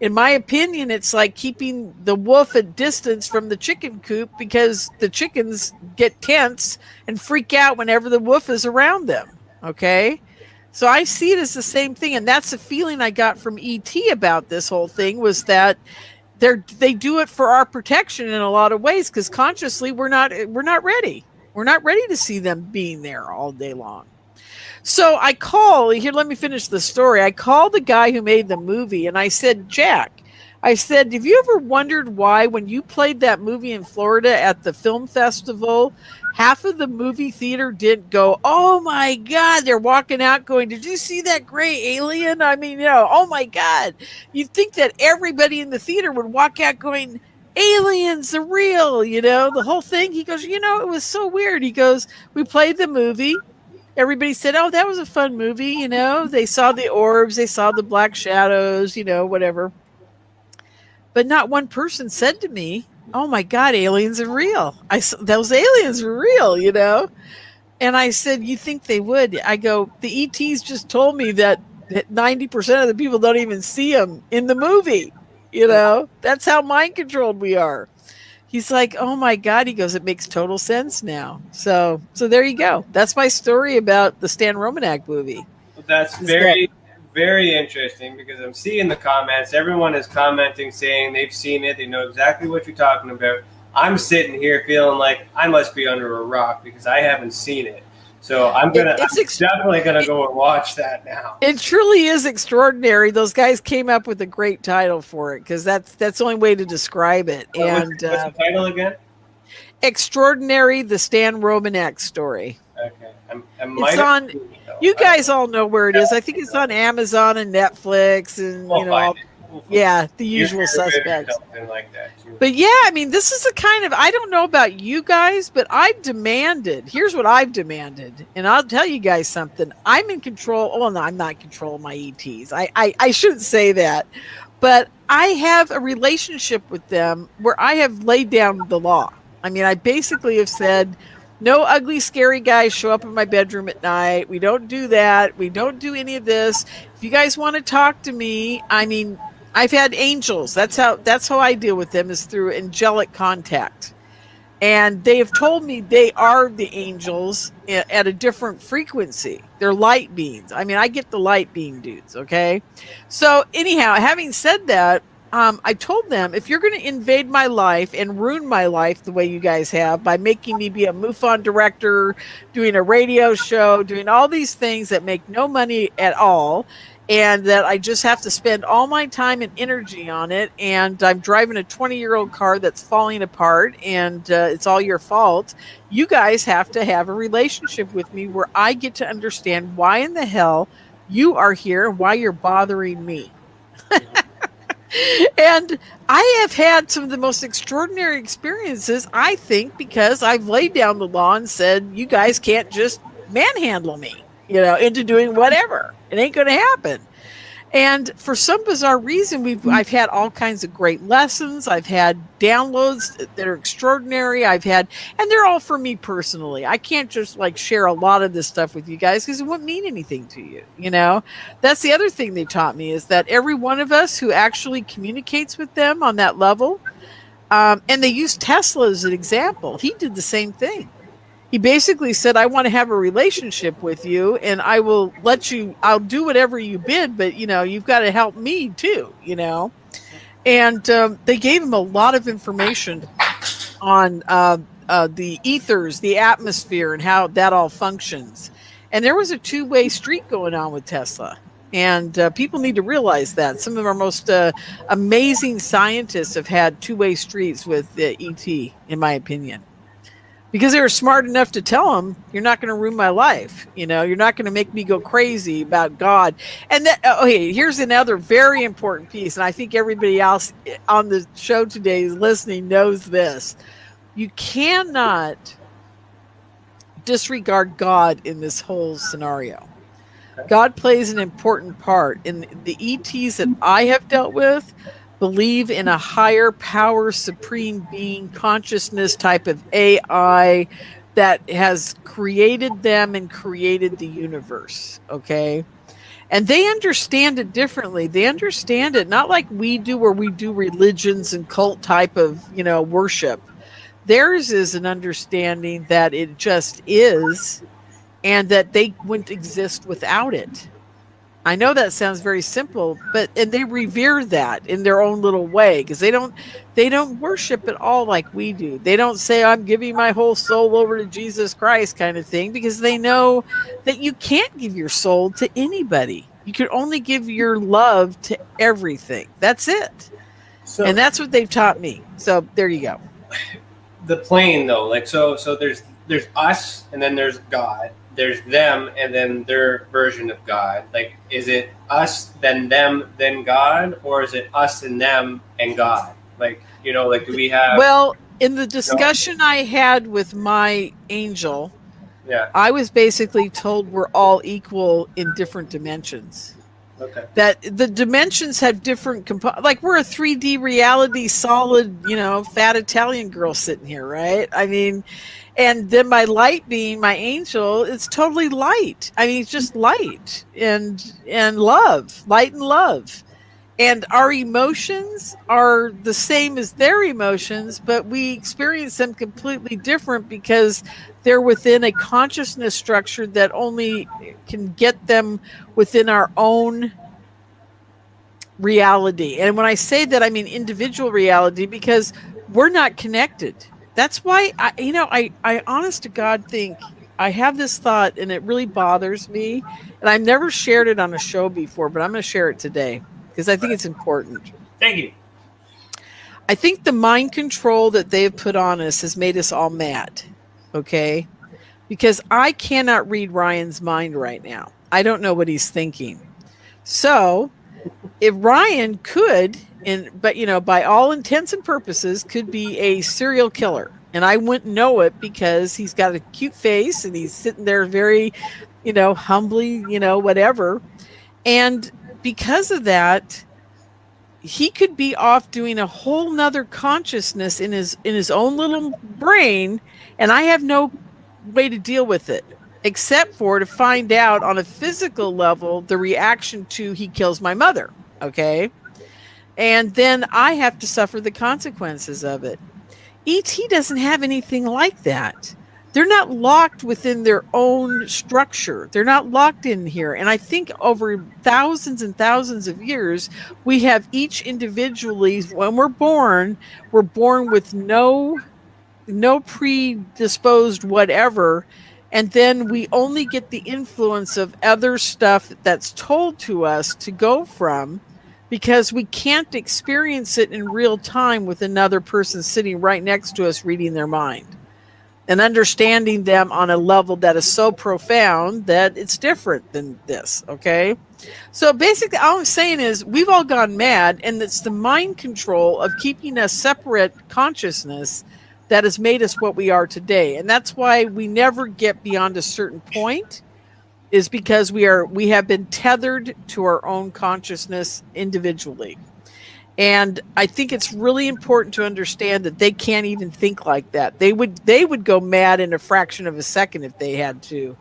[SPEAKER 4] In my opinion, it's like keeping the wolf at distance from the chicken coop, because the chickens get tense and freak out whenever the wolf is around them. Okay. So I see it as the same thing. And that's the feeling I got from ET about this whole thing, was that they do it for our protection in a lot of ways, because consciously we're not ready. We're not ready to see them being there all day long. So I call here. Let me finish the story. I called the guy who made the movie, and I said, Jack, I said, have you ever wondered why, when you played that movie in Florida at the film festival, half of the movie theater didn't go, oh my God, they're walking out going, did you see that gray alien? I mean, oh my God. You'd think that everybody in the theater would walk out going, aliens are real, the whole thing. He goes, it was so weird. He goes, we played the movie. Everybody said, oh, that was a fun movie. They saw the orbs, they saw the black shadows, whatever. But not one person said to me, oh my God, aliens are real. Those aliens are real, And I said, you think they would? I go, the ETs just told me that 90% of the people don't even see them in the movie. That's how mind controlled we are. He's like, oh my God. He goes, it makes total sense now. So there you go. That's my story about the Stan Romanek movie.
[SPEAKER 3] That's very, very interesting, because I'm seeing the comments. Everyone is commenting, saying they've seen it. They know exactly what you're talking about. I'm sitting here feeling like I must be under a rock because I haven't seen it. So I'm definitely gonna go and watch that now.
[SPEAKER 4] It truly is extraordinary. Those guys came up with a great title for it, because that's the only way to describe it.
[SPEAKER 3] What's the title again?
[SPEAKER 4] Extraordinary, the Stan Romanek story.
[SPEAKER 3] Okay,
[SPEAKER 4] it's on. You guys all know where it is. I think it's on Amazon and Netflix, and the usual suspects.
[SPEAKER 3] Like that too.
[SPEAKER 4] But yeah, I mean, this is a kind of, I don't know about you guys, but I've demanded. Here's what I've demanded, and I'll tell you guys something. I'm in control. Well, no, I'm not in control of my ETs. I shouldn't say that, but I have a relationship with them where I have laid down the law. I mean, I basically have said, no ugly, scary guys show up in my bedroom at night. We don't do that. We don't do any of this. If you guys want to talk to me, I mean, I've had angels. That's how I deal with them, is through angelic contact. And they have told me they are the angels at a different frequency. They're light beings. I mean, I get the light being dudes, okay? So anyhow, having said that, I told them, if you're going to invade my life and ruin my life the way you guys have by making me be a MUFON director, doing a radio show, doing all these things that make no money at all, and that I just have to spend all my time and energy on it, and I'm driving a 20-year-old car that's falling apart, and it's all your fault, you guys have to have a relationship with me where I get to understand why in the hell you are here and why you're bothering me. And I have had some of the most extraordinary experiences, I think, because I've laid down the law and said, you guys can't just manhandle me, into doing whatever. It ain't going to happen. And for some bizarre reason, I've had all kinds of great lessons. I've had downloads that are extraordinary. And they're all for me personally. I can't just share a lot of this stuff with you guys because it wouldn't mean anything to you. That's the other thing they taught me, is that every one of us who actually communicates with them on that level, and they use Tesla as an example. He did the same thing. He basically said, I want to have a relationship with you, and I will I'll do whatever you bid, but, you've got to help me too, And they gave him a lot of information on the ethers, the atmosphere, and how that all functions. And there was a two-way street going on with Tesla. And people need to realize that. Some of our most amazing scientists have had two-way streets with ET, in my opinion. Because they were smart enough to tell him, you're not going to ruin my life. You're not going to make me go crazy about God. And here's another very important piece. And I think everybody else on the show today is listening knows this. You cannot disregard God in this whole scenario. God plays an important part. In the ETs that I have dealt with, believe in a higher power, supreme being, consciousness type of AI that has created them and created the universe, okay? And they understand it differently. They understand it not like we do, where we do religions and cult type of, worship. Theirs is an understanding that it just is, and that they wouldn't exist without it. I know that sounds very simple, and they revere that in their own little way, because they don't worship it all like we do. They don't say, I'm giving my whole soul over to Jesus Christ kind of thing, because they know that you can't give your soul to anybody. You can only give your love to everything. That's it. And that's what they've taught me. So there you go.
[SPEAKER 3] The plane though, so there's us, and then there's God. There's them, and then their version of God. Is it us, then them, then God? Or is it us and them and God? Like, like, do we have?
[SPEAKER 4] Well, in the discussion I had with my angel,
[SPEAKER 3] Yeah.
[SPEAKER 4] I was basically told we're all equal in different dimensions.
[SPEAKER 3] Okay.
[SPEAKER 4] That the dimensions have different like we're a 3D reality solid, fat Italian girl sitting here, right? I mean, and then my light being my angel, it's totally light. I mean, it's just light and love, light and love. And our emotions are the same as their emotions, but we experience them completely different because they're within a consciousness structure that only can get them within our own reality. And when I say that, I mean individual reality, because we're not connected. That's why I honest to God think I have this thought, and it really bothers me. And I've never shared it on a show before, but I'm going to share it today because I think it's important.
[SPEAKER 3] Thank you.
[SPEAKER 4] I think the mind control that they've put on us has made us all mad. Okay? Because I cannot read Ryan's mind right now. I don't know what he's thinking. So if Ryan could, but by all intents and purposes, could be a serial killer, and I wouldn't know it because he's got a cute face and he's sitting there very, humbly, whatever. And because of that, he could be off doing a whole nother consciousness in his own little brain, and I have no way to deal with it except for to find out on a physical level the reaction to he kills my mother. Okay. And then I have to suffer the consequences of it. ET doesn't have anything like that. They're not locked within their own structure. They're not locked in here. And I think over thousands and thousands of years, we have each individually, when we're born with no predisposed whatever. And then we only get the influence of other stuff that's told to us to go from, because we can't experience it in real time with another person sitting right next to us reading their mind and understanding them on a level that is so profound that it's different than this. Okay. So basically all I'm saying is we've all gone mad, and it's the mind control of keeping us separate consciousness that has made us what we are today. And that's why we never get beyond a certain point, is because we have been tethered to our own consciousness individually. And I think it's really important to understand that they can't even think like that. They would go mad in a fraction of a second if they had to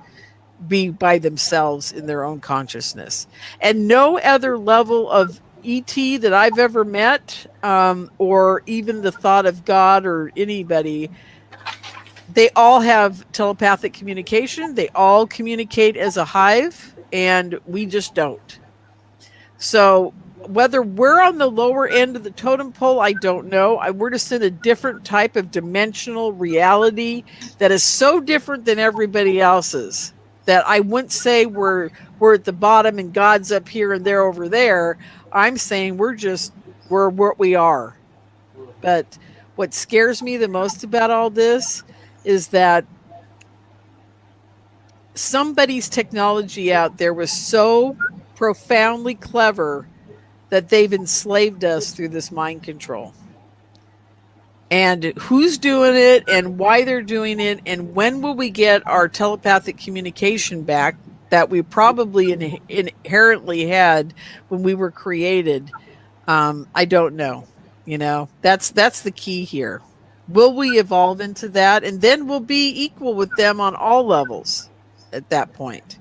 [SPEAKER 4] be by themselves in their own consciousness. And no other level of ET that I've ever met, or even the thought of God or anybody, they all have telepathic communication. They all communicate as a hive, and we just don't. So whether we're on the lower end of the totem pole, I don't know. We're just in a different type of dimensional reality that is so different than everybody else's that I wouldn't say we're at the bottom and God's up here and they're over there. I'm saying we're what we are. But what scares me the most about all this is that somebody's technology out there was so profoundly clever that they've enslaved us through this mind control. And who's doing it and why they're doing it and when will we get our telepathic communication back that we probably inherently had when we were created, I don't know. That's the key here. Will we evolve into that? And then we'll be equal with them on all levels at that point.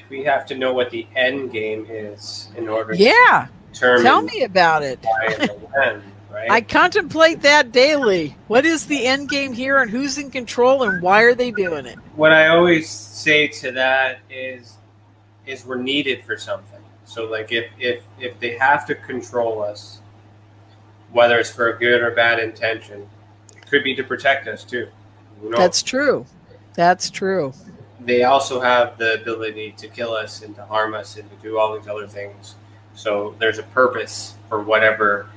[SPEAKER 3] We have to know what the end game is in order to determine. Tell
[SPEAKER 4] me about it.
[SPEAKER 3] When, right?
[SPEAKER 4] I contemplate that daily. What is the end game here, and who's in control, and why are they doing it?
[SPEAKER 3] What I always say to that is we're needed for something. So like if they have to control us, whether it's for a good or bad intention, it could be to protect us too.
[SPEAKER 4] That's true. That's true.
[SPEAKER 3] They also have the ability to kill us and to harm us and to do all these other things. So there's a purpose for whatever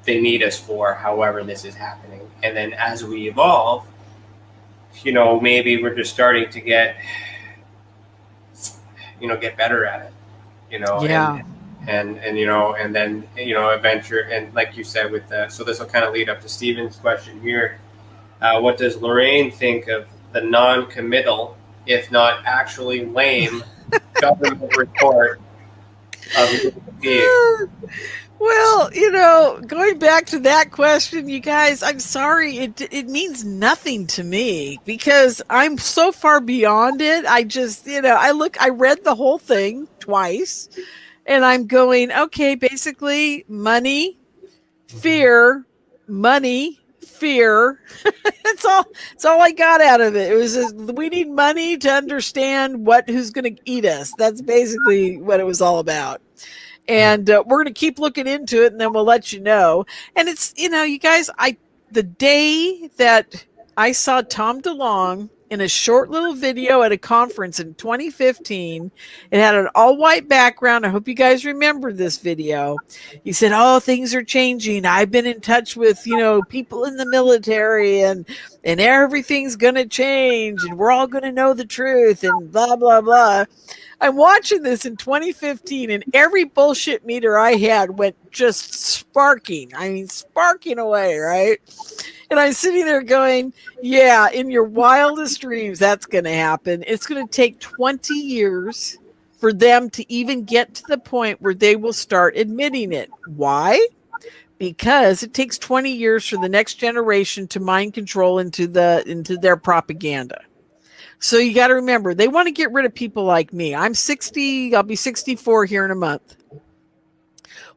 [SPEAKER 3] they need us for, however this is happening. And then as we evolve, maybe we're just starting to get better at it,
[SPEAKER 4] Yeah.
[SPEAKER 3] and then adventure, and like you said with so this will kind of lead up to Stephen's question here. What does Lorraine think of the non-committal, if not actually lame, government report of UFO?
[SPEAKER 4] Well, going back to that question, you guys, I'm sorry, it means nothing to me because I'm so far beyond it. I just, I read the whole thing twice and I'm going, okay, basically money, fear. That's all I got out of it. It was just, we need money to understand who's going to eat us. That's basically what it was all about. And we're going to keep looking into it, and then we'll let you know. And it's, you guys, the day that I saw Tom DeLonge in a short little video at a conference in 2015, it had an all-white background. I hope you guys remember this video. He said, "Oh, things are changing. I've been in touch with, people in the military, and everything's going to change, and we're all going to know the truth, and blah, blah, blah." I'm watching this in 2015 and every bullshit meter I had went just sparking away, right? And I'm sitting there going, yeah, in your wildest dreams, that's going to happen. It's going to take 20 years for them to even get to the point where they will start admitting it. Why? Because it takes 20 years for the next generation to mind control into their propaganda. So you got to remember, they want to get rid of people like me. I'm 60. I'll be 64 here in a month.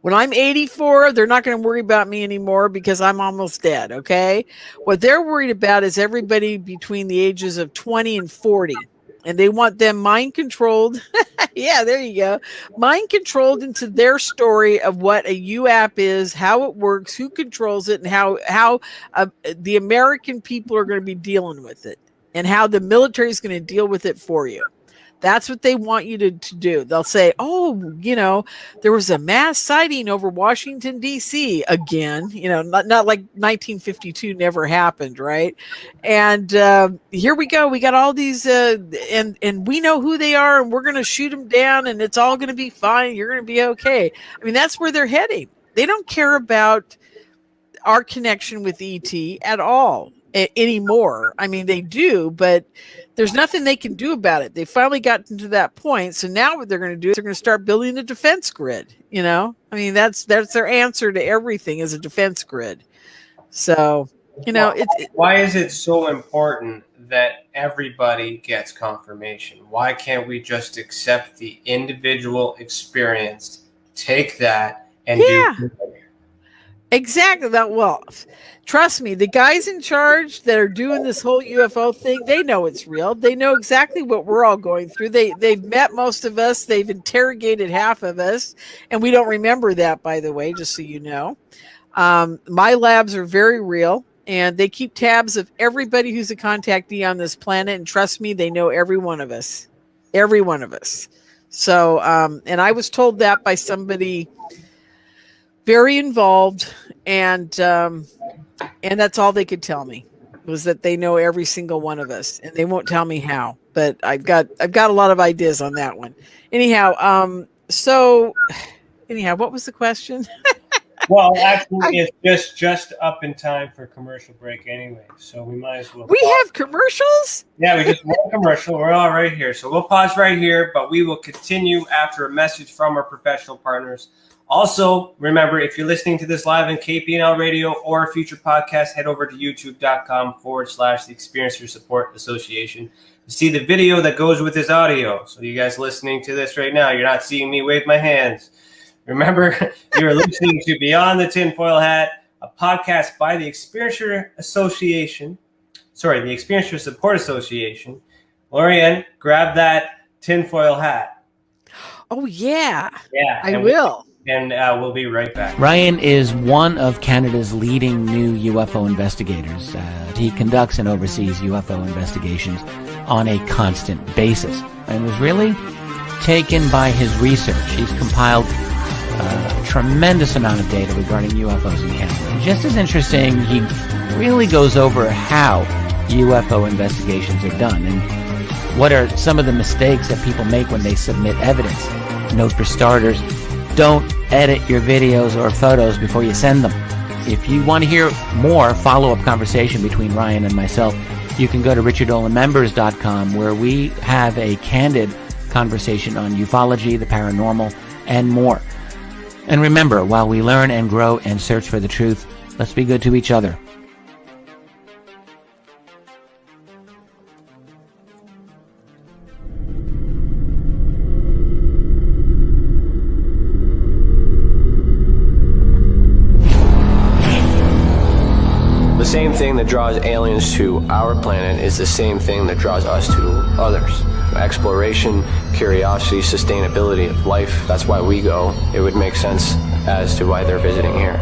[SPEAKER 4] When I'm 84, they're not going to worry about me anymore because I'm almost dead, okay? What they're worried about is everybody between the ages of 20 and 40. And they want them mind controlled. Yeah, there you go. Mind controlled into their story of what a UAP is, how it works, who controls it, and how the American people are going to be dealing with it. And how the military is going to deal with it for you. That's what they want you to do. They'll say, oh, there was a mass sighting over Washington, D.C. again, not like 1952 never happened, right? And here we go. We got all these, and we know who they are, and we're going to shoot them down, and it's all going to be fine. You're going to be okay. I mean, that's where they're heading. They don't care about our connection with ET at all anymore. I mean, they do, but there's nothing they can do about it. They finally gotten to that point. So now what they're going to do is they're going to start building a defense grid. I mean, that's their answer to everything is a defense grid. So,
[SPEAKER 3] why is it so important that everybody gets confirmation? Why can't we just accept the individual experience, take that and do
[SPEAKER 4] exactly that? Well, trust me, the guys in charge that are doing this whole UFO thing, they know it's real. They know exactly what we're all going through. They've met most of us. They've interrogated half of us. And we don't remember that, by the way, just so you know. My labs are very real. And they keep tabs of everybody who's a contactee on this planet. And trust me, they know every one of us. Every one of us. So, and I was told that by somebody very involved, and that's all they could tell me was that they know every single one of us, and they won't tell me how. But I've got a lot of ideas on that one. Anyhow, what was the question?
[SPEAKER 3] Well, actually, it's just up in time for commercial break anyway, so we might as well.
[SPEAKER 4] We have commercials?
[SPEAKER 3] Yeah, we just want a commercial. We're all right here, so we'll pause right here, but we will continue after a message from our professional partners. Also, remember, if you're listening to this live in KPNL Radio or a future podcast, head over to youtube.com/the Experiencer Support Association to see the video that goes with this audio. So you guys listening to this right now, you're not seeing me wave my hands. Remember, you're listening to Beyond the Tinfoil Hat, a podcast by the Experiencer Association. Sorry, the Experiencer Support Association. Lorien, grab that tinfoil hat.
[SPEAKER 4] Oh, yeah.
[SPEAKER 3] Yeah.
[SPEAKER 4] I will.
[SPEAKER 3] And we'll be right back.
[SPEAKER 5] Ryan is one of Canada's leading new UFO investigators. He conducts and oversees UFO investigations on a constant basis and was really taken by his research. He's compiled a tremendous amount of data regarding UFOs in Canada. And just as interesting, he really goes over how UFO investigations are done and what are some of the mistakes that people make when they submit evidence. Note for starters, don't edit your videos or photos before you send them. If you want to hear more follow-up conversation between Ryan and myself, you can go to richardolanmembers.com, where we have a candid conversation on ufology, the paranormal, and more. And remember, while we learn and grow and search for the truth, let's be good to each other.
[SPEAKER 3] The same thing that draws aliens to our planet is the same thing that draws us to others. Exploration, curiosity, sustainability of life. That's why we go. It would make sense as to why they're visiting here.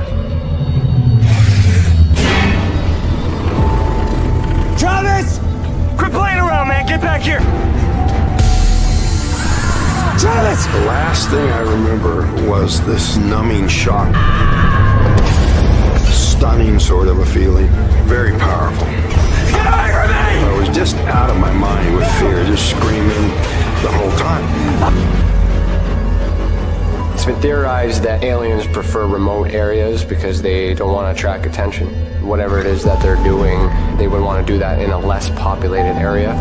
[SPEAKER 6] Travis! Quit playing around, man. Get back here. Travis!
[SPEAKER 7] The last thing I remember was this numbing shock. Stunning sort of a feeling. Very powerful.
[SPEAKER 6] Get away from me!
[SPEAKER 7] I was just out of my mind with fear, just screaming the whole time.
[SPEAKER 3] It's been theorized that aliens prefer remote areas because they don't want to attract attention. Whatever it is that they're doing, they would want to do that in a less populated area.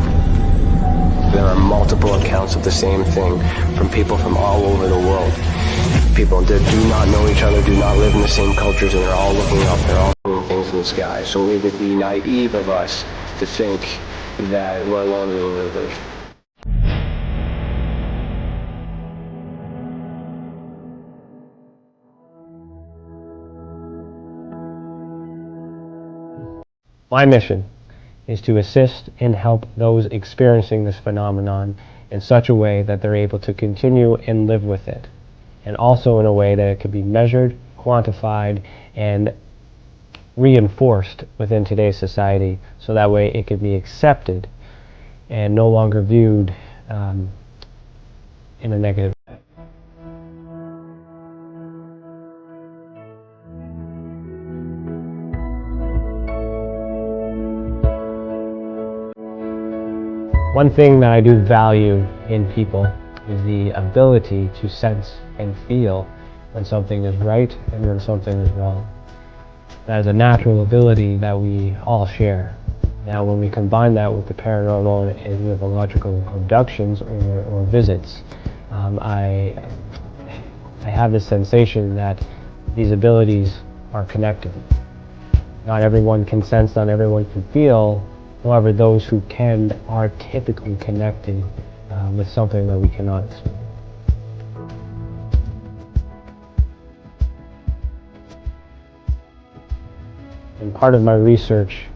[SPEAKER 3] There are multiple accounts of the same thing from people from all over the world. People that do not know each other, do not live in the same cultures, and they're all looking up, they're all seeing things in the sky. So it would be naive of us to think that we're alone in the universe.
[SPEAKER 8] My mission is to assist and help those experiencing this phenomenon in such a way that they're able to continue and live with it, and also in a way that it can be measured, quantified, and reinforced within today's society, so that way it can be accepted and no longer viewed in a negative way. One thing that I do value in people is the ability to sense and feel when something is right and when something is wrong. That is a natural ability that we all share. Now, when we combine that with the paranormal and ufological abductions or visits, I have this sensation that these abilities are connected. Not everyone can sense, not everyone can feel. However, those who can are typically connected with something that we cannot see. And part of my research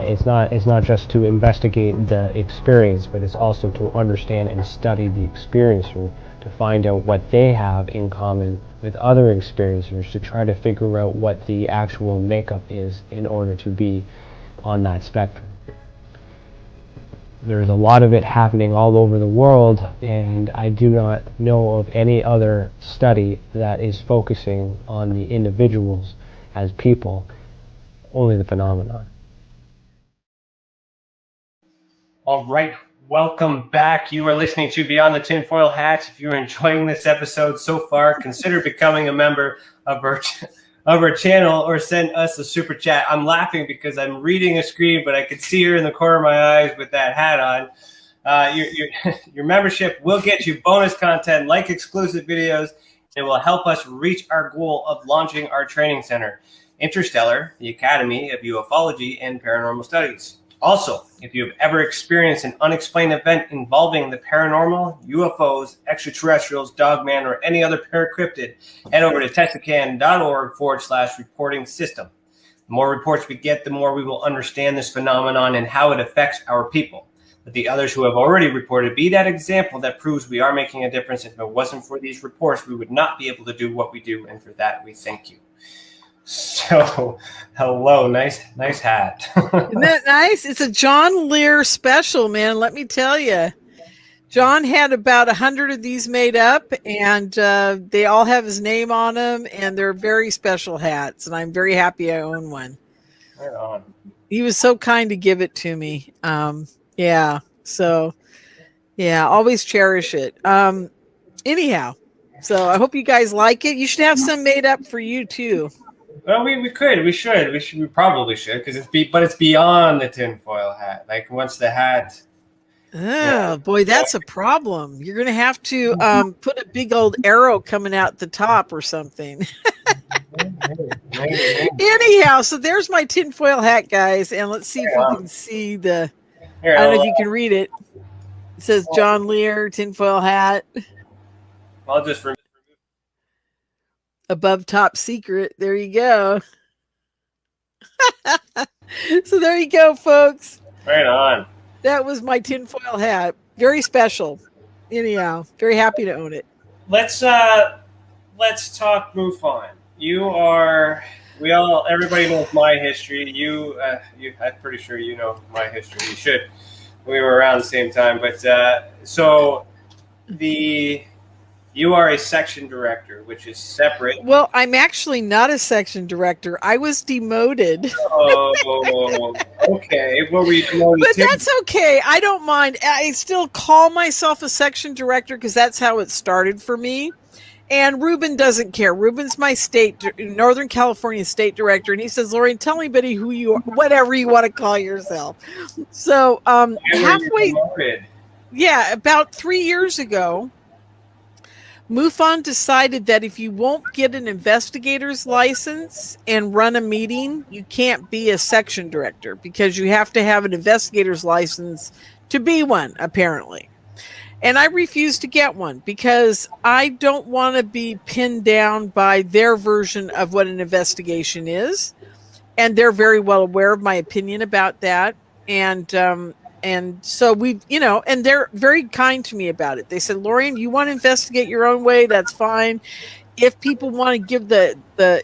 [SPEAKER 8] it's not just to investigate the experience, but it's also to understand and study the experiencer, to find out what they have in common with other experiencers, to try to figure out what the actual makeup is in order to be on that spectrum. There's a lot of it happening all over the world, and I do not know of any other study that is focusing on the individuals as people, only the phenomenon.
[SPEAKER 3] All right, welcome back. You are listening to Beyond the Tinfoil Hat. If you're enjoying this episode so far, consider becoming a member of our channel or send us a super chat. I'm laughing because I'm reading a screen, but I can see her in the corner of my eyes with that hat on. Your membership will get you bonus content like exclusive videos. It will help us reach our goal of launching our training center, Interstellar, the Academy of Ufology and Paranormal Studies. Also, if you have ever experienced an unexplained event involving the paranormal, UFOs, extraterrestrials, dogman, or any other paracryptid, head over to texacan.org/reporting system. The more reports we get, the more we will understand this phenomenon and how it affects our people. Let the others who have already reported be that example that proves we are making a difference. If it wasn't for these reports, we would not be able to do what we do, and for that, we thank you. So, hello, nice hat.
[SPEAKER 4] Isn't that nice? It's a John Lear special, man. Let me tell you, John had about 100 of these made up, and they all have his name on them, and they're very special hats. And I'm very happy I own one.
[SPEAKER 3] Right on.
[SPEAKER 4] He was so kind to give it to me. Yeah. So, yeah, always cherish it. Anyhow, So I hope you guys like it. You should have some made up for you too.
[SPEAKER 3] Well, we probably should, because it's beyond the tinfoil hat. Like once the hat.
[SPEAKER 4] Oh boy, that's a problem. You're gonna have to put a big old arrow coming out the top or something. Anyhow, so there's my tinfoil hat, guys, and let's see if we can see the. I don't know if you can read it. It says John Lear tinfoil hat.
[SPEAKER 3] I'll just remove
[SPEAKER 4] above top secret. There you go. So there you go, folks.
[SPEAKER 3] Right on.
[SPEAKER 4] That was my tinfoil hat. Very special. Anyhow, very happy to own it.
[SPEAKER 3] Let's talk MUFON. Everybody knows my history. I'm pretty sure you know my history. You should. We were around the same time, but you are a section director, which is separate.
[SPEAKER 4] Well, I'm actually not a section director. I was demoted.
[SPEAKER 3] Oh, okay. What were you demoted
[SPEAKER 4] But
[SPEAKER 3] to?
[SPEAKER 4] that's okay. I don't mind. I still call myself a section director because that's how it started for me. And Ruben doesn't care. Ruben's my Northern California state director. And he says, Lorien, tell anybody who you are, whatever you want to call yourself. So halfway, about 3 years ago, MUFON decided that if you won't get an investigator's license and run a meeting, you can't be a section director because you have to have an investigator's license to be one, apparently. And I refused to get one because I don't want to be pinned down by their version of what an investigation is. And they're very well aware of my opinion about that. And so and they're very kind to me about it. They said, Lorien, you want to investigate your own way? That's fine. If people want to give the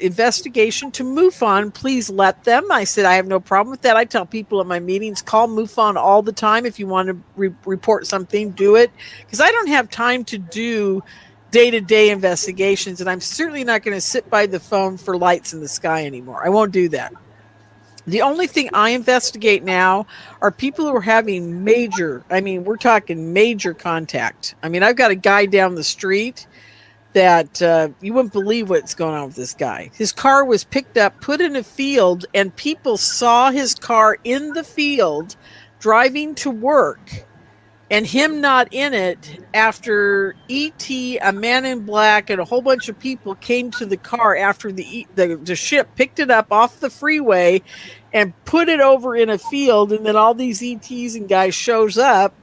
[SPEAKER 4] investigation to MUFON, please let them. I said, I have no problem with that. I tell people at my meetings, call MUFON all the time. If you want to report something, do it. Because I don't have time to do day-to-day investigations. And I'm certainly not going to sit by the phone for lights in the sky anymore. I won't do that. The only thing I investigate now are people who are having we're talking major contact. I mean, I've got a guy down the street that you wouldn't believe what's going on with this guy. His car was picked up, put in a field, and people saw his car in the field driving to work and him not in it after E.T., a man in black, and a whole bunch of people came to the car after the ship picked it up off the freeway and put it over in a field, and then all these ETs and guys shows up.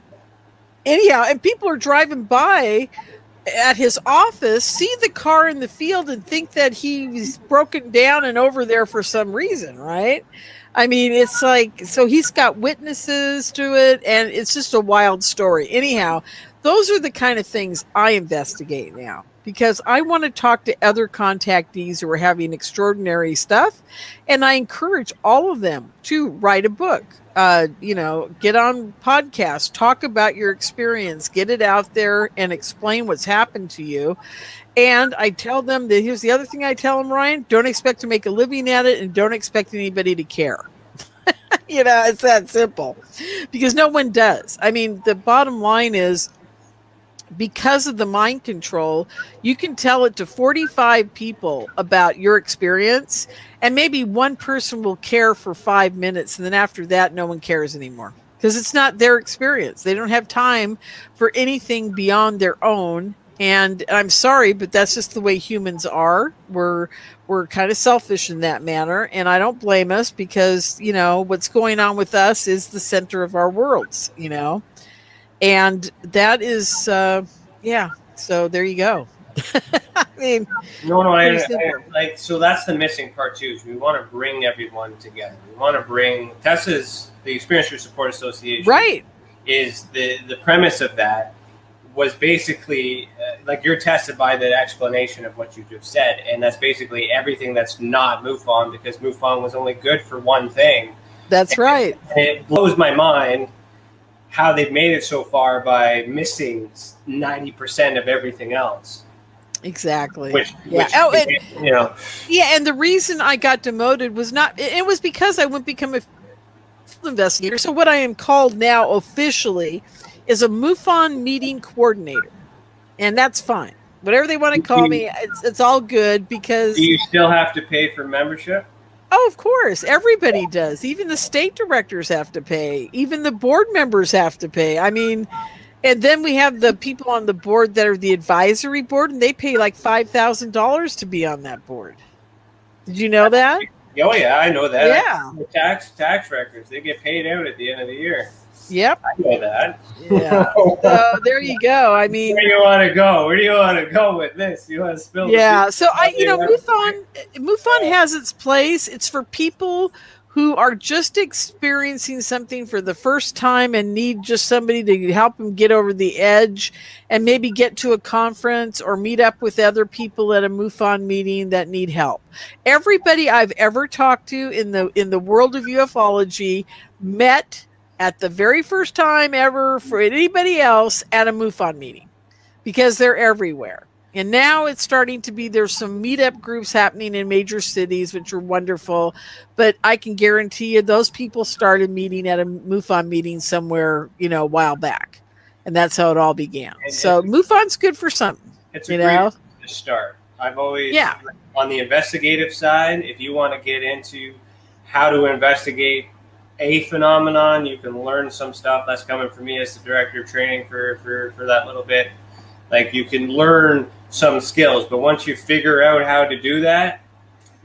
[SPEAKER 4] Anyhow, and people are driving by at his office, see the car in the field and think that he's broken down and over there for some reason, right? I mean, it's like, so he's got witnesses to it, and it's just a wild story. Anyhow, those are the kind of things I investigate now because I want to talk to other contactees who are having extraordinary stuff, and I encourage all of them to write a book. Get on podcasts, talk about your experience, get it out there and explain what's happened to you. And I tell them that here's the other thing I tell them, Ryan, don't expect to make a living at it and don't expect anybody to care. It's that simple because no one does. I mean, the bottom line is because of the mind control, you can tell it to 45 people about your experience and maybe one person will care for 5 minutes. And then after that, no one cares anymore because it's not their experience. They don't have time for anything beyond their own. And I'm sorry, but that's just the way humans are. We're kind of selfish in that manner. And I don't blame us because, what's going on with us is the center of our worlds, And that is, so there you go. I mean,
[SPEAKER 3] so that's the missing part too. Is we want to bring everyone together. We want to bring Tessa's, the Experience Support Association.
[SPEAKER 4] Right.
[SPEAKER 3] Is the premise of that was basically you're tested by the explanation of what you just said. And that's basically everything that's not MUFON because MUFON was only good for one thing.
[SPEAKER 4] That's right.
[SPEAKER 3] And it blows my mind how they've made it so far by missing 90% of everything else.
[SPEAKER 4] Exactly.
[SPEAKER 3] And
[SPEAKER 4] the reason I got demoted was it was because I wouldn't become a field investigator. So what I am called now officially is a MUFON meeting coordinator. And that's fine. Whatever they want to call me, it's all good because.
[SPEAKER 3] Do you still have to pay for membership?
[SPEAKER 4] Oh, of course. Everybody does. Even the state directors have to pay. Even the board members have to pay. I mean, and then we have the people on the board that are the advisory board, and they pay like $5,000 to be on that board. Did you know that?
[SPEAKER 3] Oh, yeah, I know that.
[SPEAKER 4] Yeah.
[SPEAKER 3] The tax records, they get paid out at the end of the year.
[SPEAKER 4] Yep.
[SPEAKER 3] I know that.
[SPEAKER 4] Yeah. So there you go. I mean,
[SPEAKER 3] where do you want to go? Where do you want to go with this? You want to spill?
[SPEAKER 4] Yeah. So MUFON has its place. It's for people who are just experiencing something for the first time and need just somebody to help them get over the edge and maybe get to a conference or meet up with other people at a MUFON meeting that need help. Everybody I've ever talked to in the world of ufology met at the very first time ever for anybody else at a MUFON meeting because they're everywhere. And now it's starting to be, there's some meetup groups happening in major cities, which are wonderful. But I can guarantee you those people started meeting at a MUFON meeting somewhere, a while back. And that's how it all began. So MUFON's good for something.
[SPEAKER 3] It's a great to start. I've always, on the investigative side, if you want to get into how to investigate a phenomenon, you can learn some stuff. That's coming from me as the director of training for that little bit. Like, you can learn some skills, but once you figure out how to do that,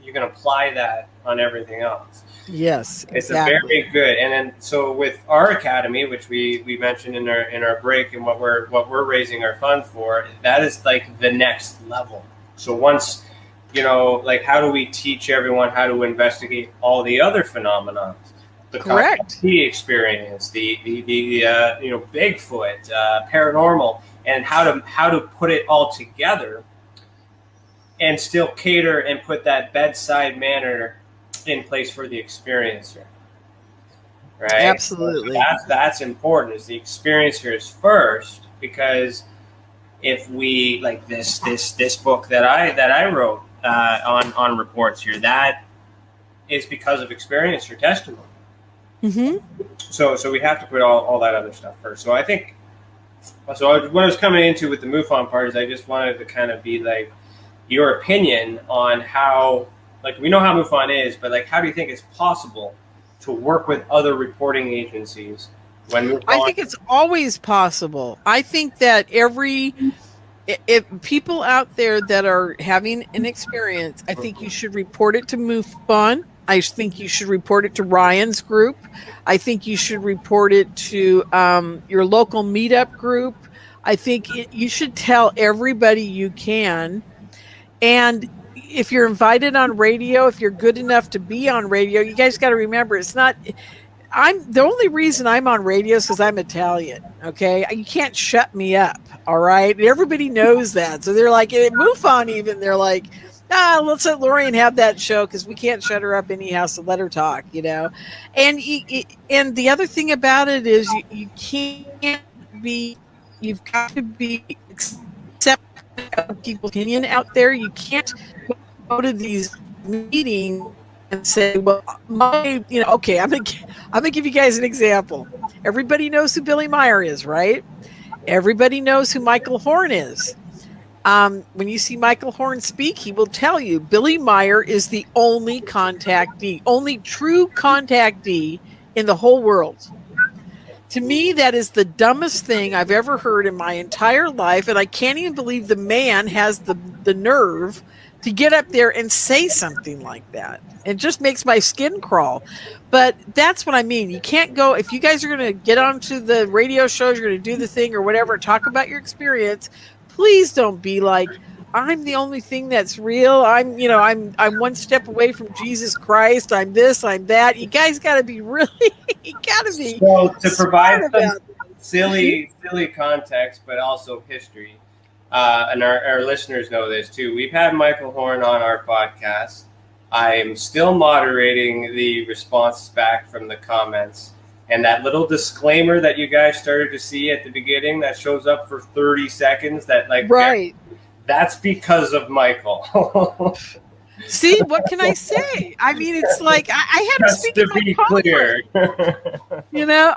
[SPEAKER 3] you can apply that on everything else.
[SPEAKER 4] Yes, exactly.
[SPEAKER 3] It's a very good. And then so with our academy, which we mentioned in our break, and what we're raising our fund for, that is like the next level. So once, like, how do we teach everyone how to investigate all the other phenomena? The contactee experience, the Bigfoot, paranormal, and how to put it all together and still cater and put that bedside manner in place for the experiencer. Right?
[SPEAKER 4] Absolutely.
[SPEAKER 3] That's important. Is the experiencer is first, because if we, like this book that I wrote on reports here, that is because of experiencer testimony.
[SPEAKER 4] Mm-hmm.
[SPEAKER 3] So we have to put all that other stuff first. So I think, what I was coming into with the MUFON part is I just wanted to kind of be like your opinion on how, like, we know how MUFON is, but like, how do you think it's possible to work with other reporting agencies when MUFON?
[SPEAKER 4] I think it's always possible. I think that if people out there that are having an experience, I think you should report it to MUFON. I think you should report it to Ryan's group. I think you should report it to your local meetup group. I think you should tell everybody you can. And if you're invited on radio, if you're good enough to be on radio, you guys got to remember, the only reason I'm on radio is because I'm Italian. Okay. You can't shut me up. All right. Everybody knows that. So they're like, MUFON even, they're like, let's let Lorien have that show because we can't shut her up anyhow, so let her talk, And and the other thing about it is you can't be, you've got to be accept people's opinion out there. You can't go to these meetings and say, well, okay, I'm gonna give you guys an example. Everybody knows who Billy Meyer is, right? Everybody knows who Michael Horn is. When you see Michael Horn speak, he will tell you Billy Meyer is the only true contactee in the whole world. To me, that is the dumbest thing I've ever heard in my entire life, and I can't even believe the man has the nerve to get up there and say something like that. It just makes my skin crawl. But that's what I mean. You can't go, if you guys are going to get onto the radio shows, you're going to do the thing or whatever, talk about your experience, please don't be like, I'm the only thing that's real. I'm one step away from Jesus Christ. I'm this, I'm that. You guys got to be really, you got to be.
[SPEAKER 3] So to provide some silly context, but also history, and our listeners know this too. We've had Michael Horn on our podcast. I'm still moderating the response back from the comments. And that little disclaimer that you guys started to see at the beginning that shows up for 30 seconds, that
[SPEAKER 4] right.
[SPEAKER 3] That's because of Michael.
[SPEAKER 4] See, what can I say? I mean, it's like I had him speak at my conference.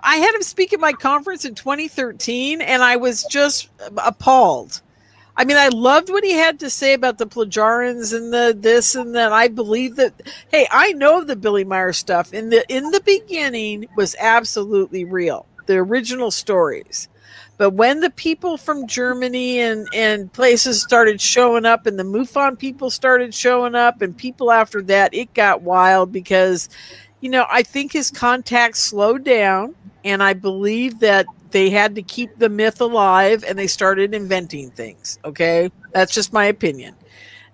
[SPEAKER 4] I had him speak at my conference in 2013, and I was just appalled. I mean, I loved what he had to say about the Plagiarians and the this and that. I believe that. Hey, I know the Billy Meyer stuff in the beginning was absolutely real. The original stories, but when the people from Germany and places started showing up, and the MUFON people started showing up, and people after that, it got wild because, I think his contacts slowed down, and I believe that they had to keep the myth alive, and they started inventing things. Okay, that's just my opinion,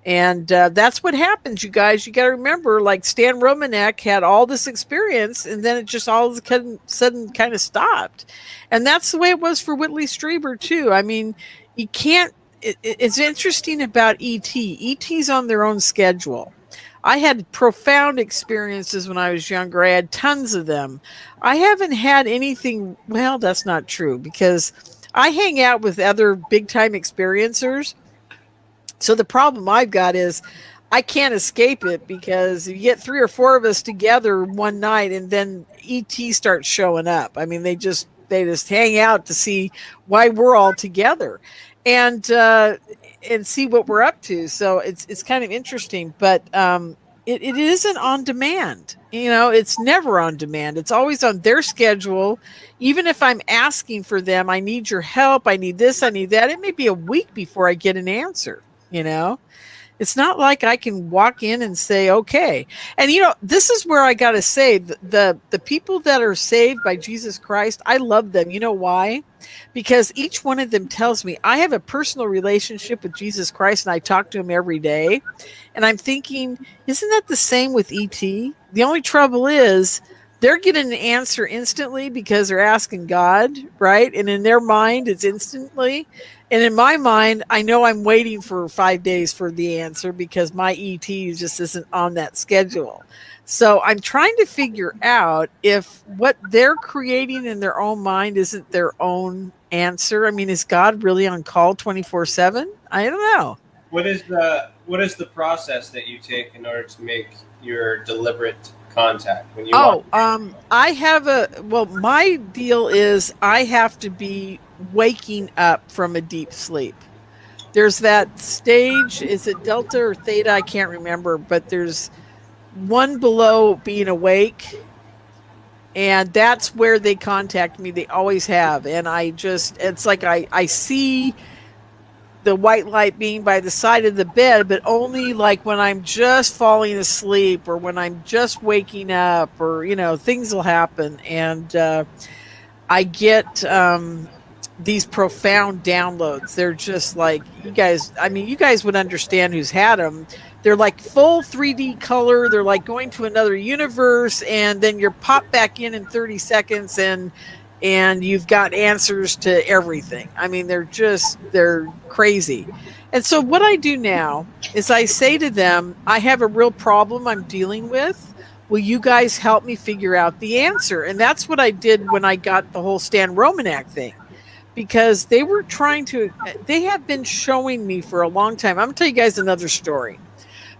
[SPEAKER 4] and that's what happens, you guys. You got to remember, like Stan Romanek had all this experience, and then it just all of a sudden kind of stopped, and that's the way it was for Whitley Strieber too. I mean, you can't. It's interesting about ET. ET's on their own schedule. I had profound experiences when I was younger. I had tons of them. I haven't had anything. Well, that's not true because I hang out with other big time experiencers. So the problem I've got is I can't escape it because you get 3 or 4 of us together one night and then ET starts showing up. I mean, they just hang out to see why we're all together and see what we're up to. So it's kind of interesting, but it isn't on demand. It's never on demand. It's always on their schedule. Even if I'm asking for them, I need your help, I need this, I need that. It may be a week before I get an answer. It's not like I can walk in and say, okay. And, this is where I got to say the people that are saved by Jesus Christ, I love them. You know why? Because each one of them tells me I have a personal relationship with Jesus Christ and I talk to him every day. And I'm thinking, isn't that the same with ET? The only trouble is they're getting an answer instantly because they're asking God, right? And in their mind, it's instantly. And in my mind, I know I'm waiting for 5 days for the answer because my ET just isn't on that schedule. So I'm trying to figure out if what they're creating in their own mind isn't their own answer. I mean, is God really on call 24/7? I don't know.
[SPEAKER 3] What is the process that you take in order to make your deliberate contact when you
[SPEAKER 4] I have my deal is I have to be waking up from a deep sleep. There's that stage, is it delta or theta? I can't remember, but there's one below being awake, and that's where they contact me. They always have, and it's like I see the white light being by the side of the bed, but only like when I'm just falling asleep or when I'm just waking up, or things will happen, and I get these profound downloads. They're just like, you guys would understand who's had them. They're like full 3D color. They're like going to another universe, and then you're popped back in 30 seconds, and you've got answers to everything. I mean, they're crazy. And so what I do now is I say to them, I have a real problem I'm dealing with. Will you guys help me figure out the answer? And that's what I did when I got the whole Stan Romanek thing, because they have been showing me for a long time. I'm going to tell you guys another story.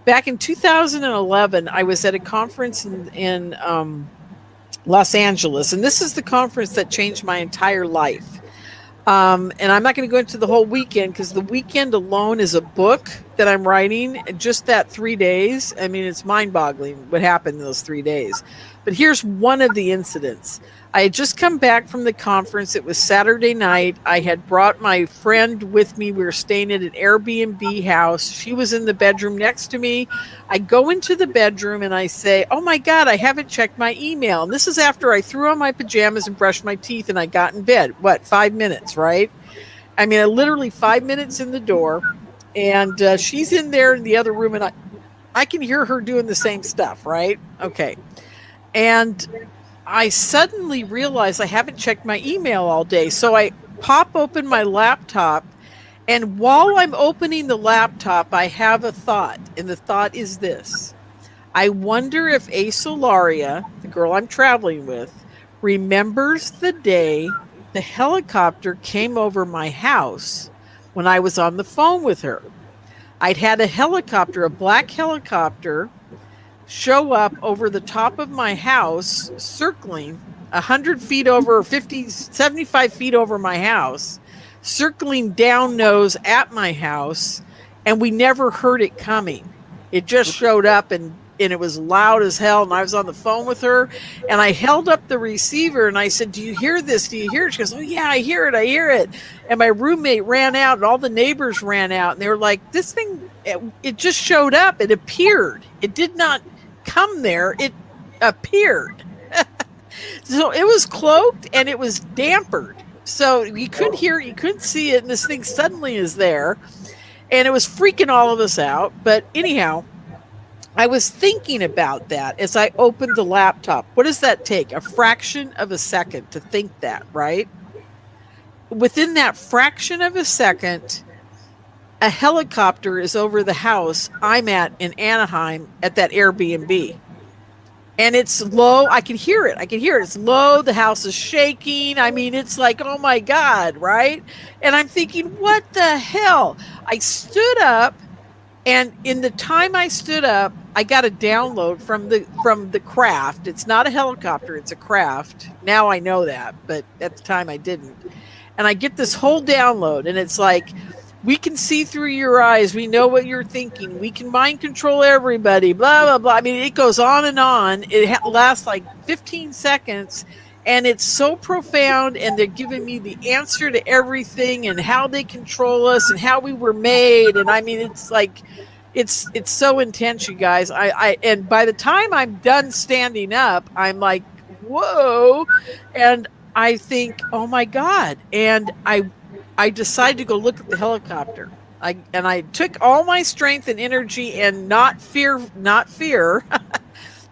[SPEAKER 4] Back in 2011, I was at a conference in Los Angeles, and this is the conference that changed my entire life. And I'm not going to go into the whole weekend because the weekend alone is a book that I'm writing. Just that 3 days, I mean, it's mind-boggling what happened in those 3 days. But here's one of the incidents. I had just come back from the conference. It was Saturday night. I had brought my friend with me. We were staying at an Airbnb house. She was in the bedroom next to me. I go into the bedroom and I say, oh my God, I haven't checked my email. And this is after I threw on my pajamas and brushed my teeth and I got in bed. 5 minutes, right? I mean, literally 5 minutes in the door. And she's in there in the other room, and I can hear her doing the same stuff, right? Okay. And I suddenly realized I haven't checked my email all day. So I pop open my laptop, and while I'm opening the laptop, I have a thought. And the thought is this. I wonder if Asolaria, the girl I'm traveling with, remembers the day the helicopter came over my house when I was on the phone with her. I'd had a helicopter, a black helicopter, show up over the top of my house, circling 100 feet over, 50, 75 feet over my house, circling down nose at my house, and we never heard it coming. It just showed up, and it was loud as hell, and I was on the phone with her, and I held up the receiver, and I said, do you hear this? Do you hear it? She goes, oh, yeah, I hear it. And my roommate ran out, and all the neighbors ran out, and they were like, this thing, it just showed up. It appeared. It did not come there. It appeared. So it was cloaked, and it was dampered. So you couldn't hear it, you couldn't see it, and this thing suddenly is there. And it was freaking all of us out. But anyhow, I was thinking about that as I opened the laptop. What does that take? A fraction of a second to think that, right? Within that fraction of a second, a helicopter is over the house I'm at in Anaheim at that Airbnb. And it's low. I can hear it. It's low. The house is shaking. I mean, it's like, oh my God, right? And I'm thinking, what the hell? I stood up, and in the time I stood up, I got a download from the craft. It's not a helicopter, it's a craft. Now I know that, but at the time I didn't. And I get this whole download, and it's like, we can see through your eyes. We know what you're thinking. We can mind control everybody, blah, blah, blah. I mean, it goes on and on. It lasts like 15 seconds, and it's so profound, and they're giving me the answer to everything and how they control us and how we were made. And I mean, it's like, it's so intense, you guys. And by the time I'm done standing up, I'm like, whoa. And I think, oh my God. And I decided to go look at the helicopter. I took all my strength and energy and not fear,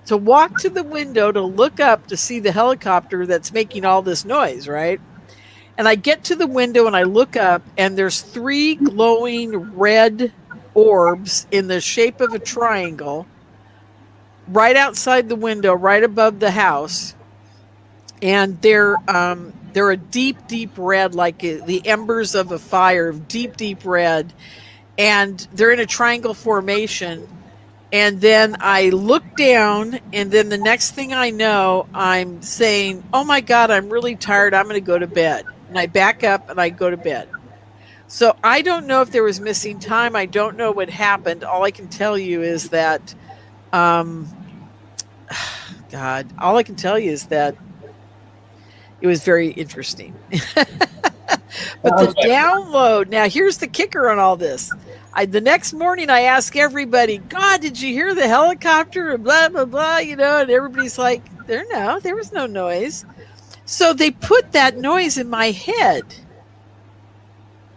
[SPEAKER 4] to walk to the window to look up to see the helicopter that's making all this noise, right? And I get to the window and I look up, and there's 3 glowing red orbs in the shape of a triangle right outside the window, right above the house. And they're a deep, deep red, like the embers of a fire, deep, deep red. And they're in a triangle formation. And then I look down, and then the next thing I know, I'm saying, oh my God, I'm really tired. I'm going to go to bed. And I back up and I go to bed. So I don't know if there was missing time. I don't know what happened. All I can tell you is that, all I can tell you is that it was very interesting. But the download, now here's the kicker on all this. The next morning I ask everybody, God, did you hear the helicopter? And blah, blah, blah, and everybody's like, there was no noise. So they put that noise in my head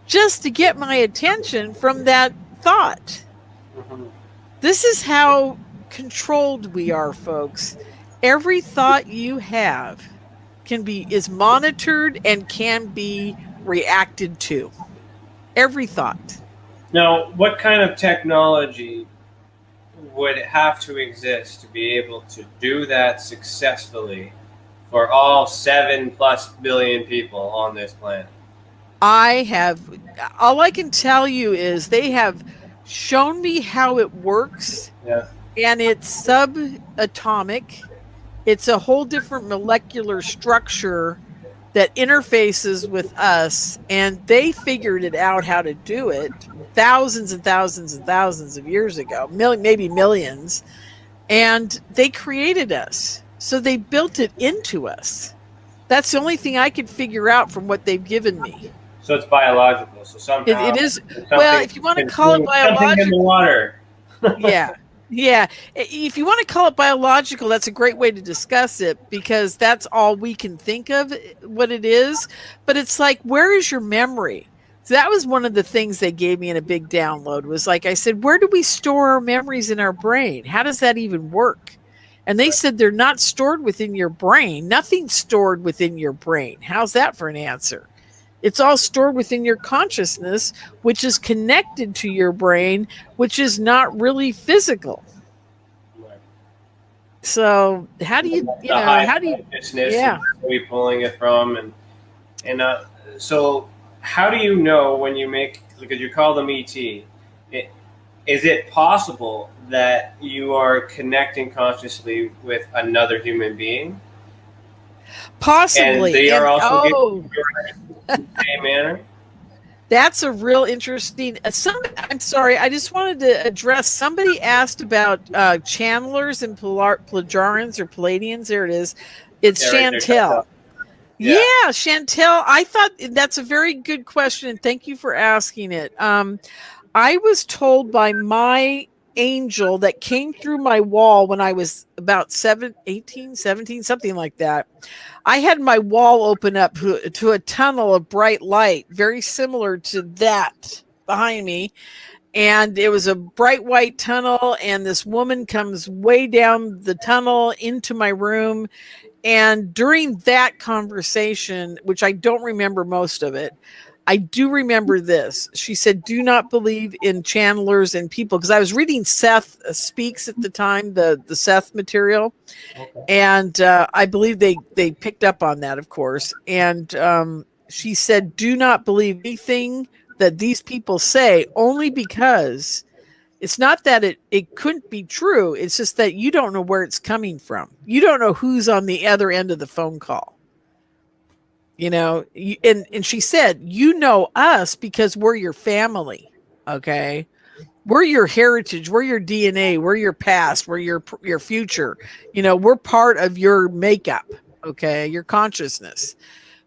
[SPEAKER 4] just to get my attention from that thought. Mm-hmm. This is how controlled we are, folks. Every thought you have is monitored and can be reacted to. Every thought.
[SPEAKER 3] Now, what kind of technology would have to exist to be able to do that successfully for all 7+ billion people on this planet?
[SPEAKER 4] All I can tell you is they have shown me how it works.
[SPEAKER 3] Yeah.
[SPEAKER 4] And it's subatomic. It's a whole different molecular structure that interfaces with us, and they figured it out how to do it thousands and thousands and thousands of years ago, maybe millions, and they created us. So they built it into us. That's the only thing I could figure out from what they've given me.
[SPEAKER 3] So it's biological. So somehow
[SPEAKER 4] it is. Well, if you want to call it biological,
[SPEAKER 3] in the water.
[SPEAKER 4] Yeah. If you want to call it biological, that's a great way to discuss it, because that's all we can think of what it is. But it's like, where is your memory? So that was one of the things they gave me in a big download, was like, I said, where do we store our memories in our brain? How does that even work? And they said they're not stored within your brain. Nothing's stored within your brain. How's that for an answer? It's all stored within your consciousness, which is connected to your brain, which is not really physical. Right. So how do you, how do you,
[SPEAKER 3] yeah, where are we pulling it from? And so how do you know when you make, because you call them ET, is it possible that you are connecting consciously with another human being?
[SPEAKER 4] Possibly.
[SPEAKER 3] And they are also in the same manner?
[SPEAKER 4] That's a real interesting. I'm sorry. I just wanted to address. Somebody asked about channelers and Plagiarians or Palladians. There it is. It's
[SPEAKER 3] Yeah, right there,
[SPEAKER 4] Chantel.
[SPEAKER 3] Yeah.
[SPEAKER 4] Yeah, Chantel. I thought that's a very good question, and thank you for asking it. I was told by my angel that came through my wall when I was about 17, something like that. I had my wall open up to a tunnel of bright light, very similar to that behind me. And it was a bright white tunnel, and this woman comes way down the tunnel into my room. And during that conversation, which I don't remember most of it, I do remember this. She said, do not believe in channelers and people. Because I was reading Seth Speaks at the time, the Seth material. Okay. And I believe they picked up on that, of course. And she said, do not believe anything that these people say, only because it's not that it couldn't be true. It's just that you don't know where it's coming from. You don't know who's on the other end of the phone call. You know, and she said, you know us because we're your family, okay? We're your heritage, we're your DNA, we're your past, we're your future. You know, we're part of your makeup, okay, your consciousness.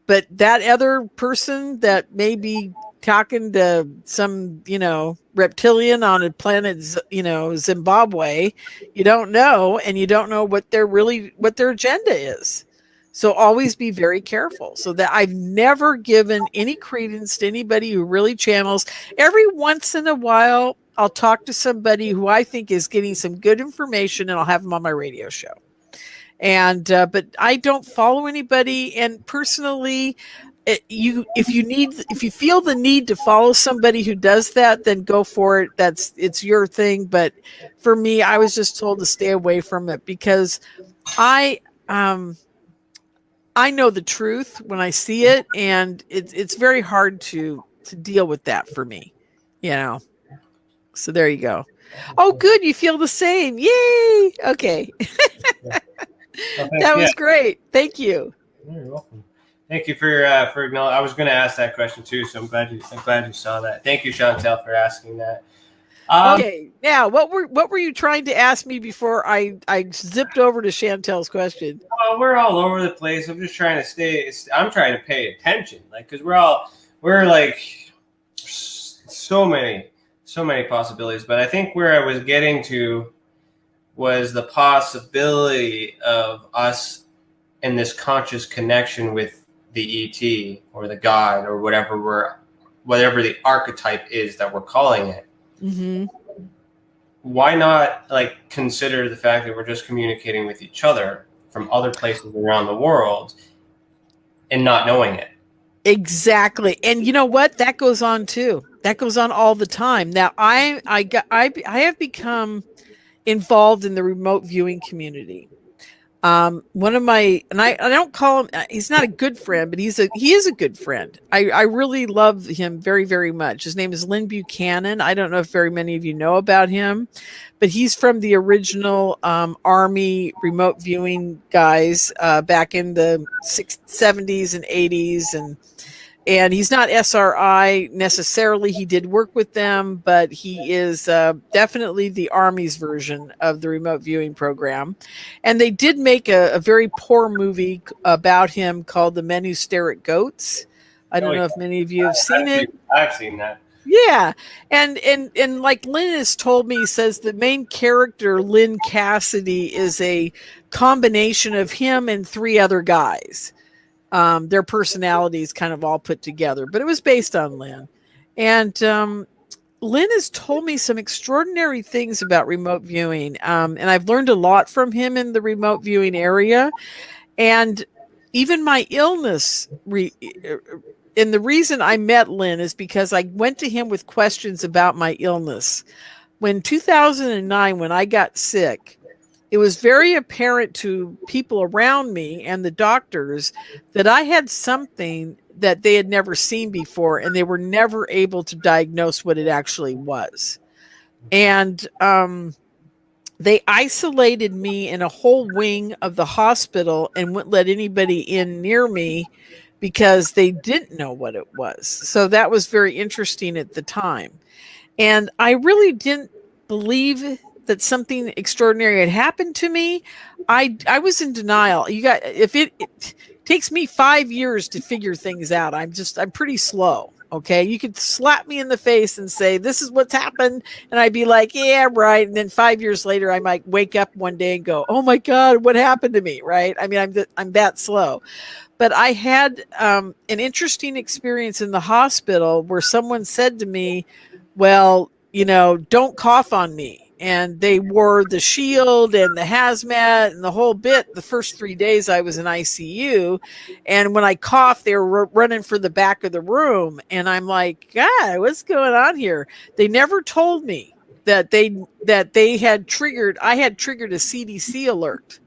[SPEAKER 4] But that other person that may be talking to some, you know, reptilian on a planet, you know, Zimbabwe, you don't know, and you don't know what their agenda is. So always be very careful. So that I've never given any credence to anybody who really channels. Every once in a while, I'll talk to somebody who I think is getting some good information, and I'll have them on my radio show. And but I don't follow anybody. And personally, if you feel the need to follow somebody who does that, then go for it. It's your thing. But for me, I was just told to stay away from it because I know the truth when I see it, and it's very hard to deal with that for me, you know. So there you go. Oh, good. You feel the same. Yay. Okay. That was great. Thank you.
[SPEAKER 3] You're welcome. Thank you for acknowledging. I was going to ask that question too, so I'm glad you saw that. Thank you, Chantel, for asking that.
[SPEAKER 4] Okay. Now, what were you trying to ask me before I zipped over to Chantel's question?
[SPEAKER 3] Well, we're all over the place. I'm just trying to I'm trying to pay attention, like, because we're like so many possibilities. But I think where I was getting to was the possibility of us in this conscious connection with the ET or the God or whatever the archetype is that we're calling it.
[SPEAKER 4] Mm-hmm.
[SPEAKER 3] Why not consider the fact that we're just communicating with each other from other places around the world and not knowing it?
[SPEAKER 4] Exactly. And you know what? That goes on too. That goes on all the time. Now I have become involved in the remote viewing community. One of my, and I don't call him, he's not a good friend, but he is a good friend. I really love him very, very much. His name is Lynn Buchanan. I don't know if very many of you know about him, but he's from the original Army remote viewing guys back in the 70s and 80s. And he's not SRI necessarily. He did work with them, but he is definitely the Army's version of the remote viewing program. And they did make a very poor movie about him called The Men Who Stare at Goats. I don't know if many of you have seen it.
[SPEAKER 3] I've seen that.
[SPEAKER 4] Yeah. And like Lynn has told me, he says the main character, Lynn Cassidy, is a combination of him and three other guys. Their personalities kind of all put together, but it was based on Lynn. And Lynn has told me some extraordinary things about remote viewing. And I've learned a lot from him in the remote viewing area. And even my illness, and the reason I met Lynn is because I went to him with questions about my illness. When 2009, when I got sick, it was very apparent to people around me and the doctors that I had something that they had never seen before, and they were never able to diagnose what it actually was. And they isolated me in a whole wing of the hospital and wouldn't let anybody in near me because they didn't know what it was. So that was very interesting at the time. And I really didn't believe that something extraordinary had happened to me. I was in denial. If it takes me 5 years to figure things out, I'm pretty slow. Okay. You could slap me in the face and say, this is what's happened. And I'd be like, yeah, right. And then 5 years later, I might wake up one day and go, oh my God, what happened to me? Right. I mean, I'm that slow. But I had an interesting experience in the hospital where someone said to me, well, don't cough on me. And they wore the shield and the hazmat and the whole bit. The first 3 days I was in ICU. And when I coughed, they were running for the back of the room. And I'm like, God, what's going on here? They never told me that I had triggered a CDC alert.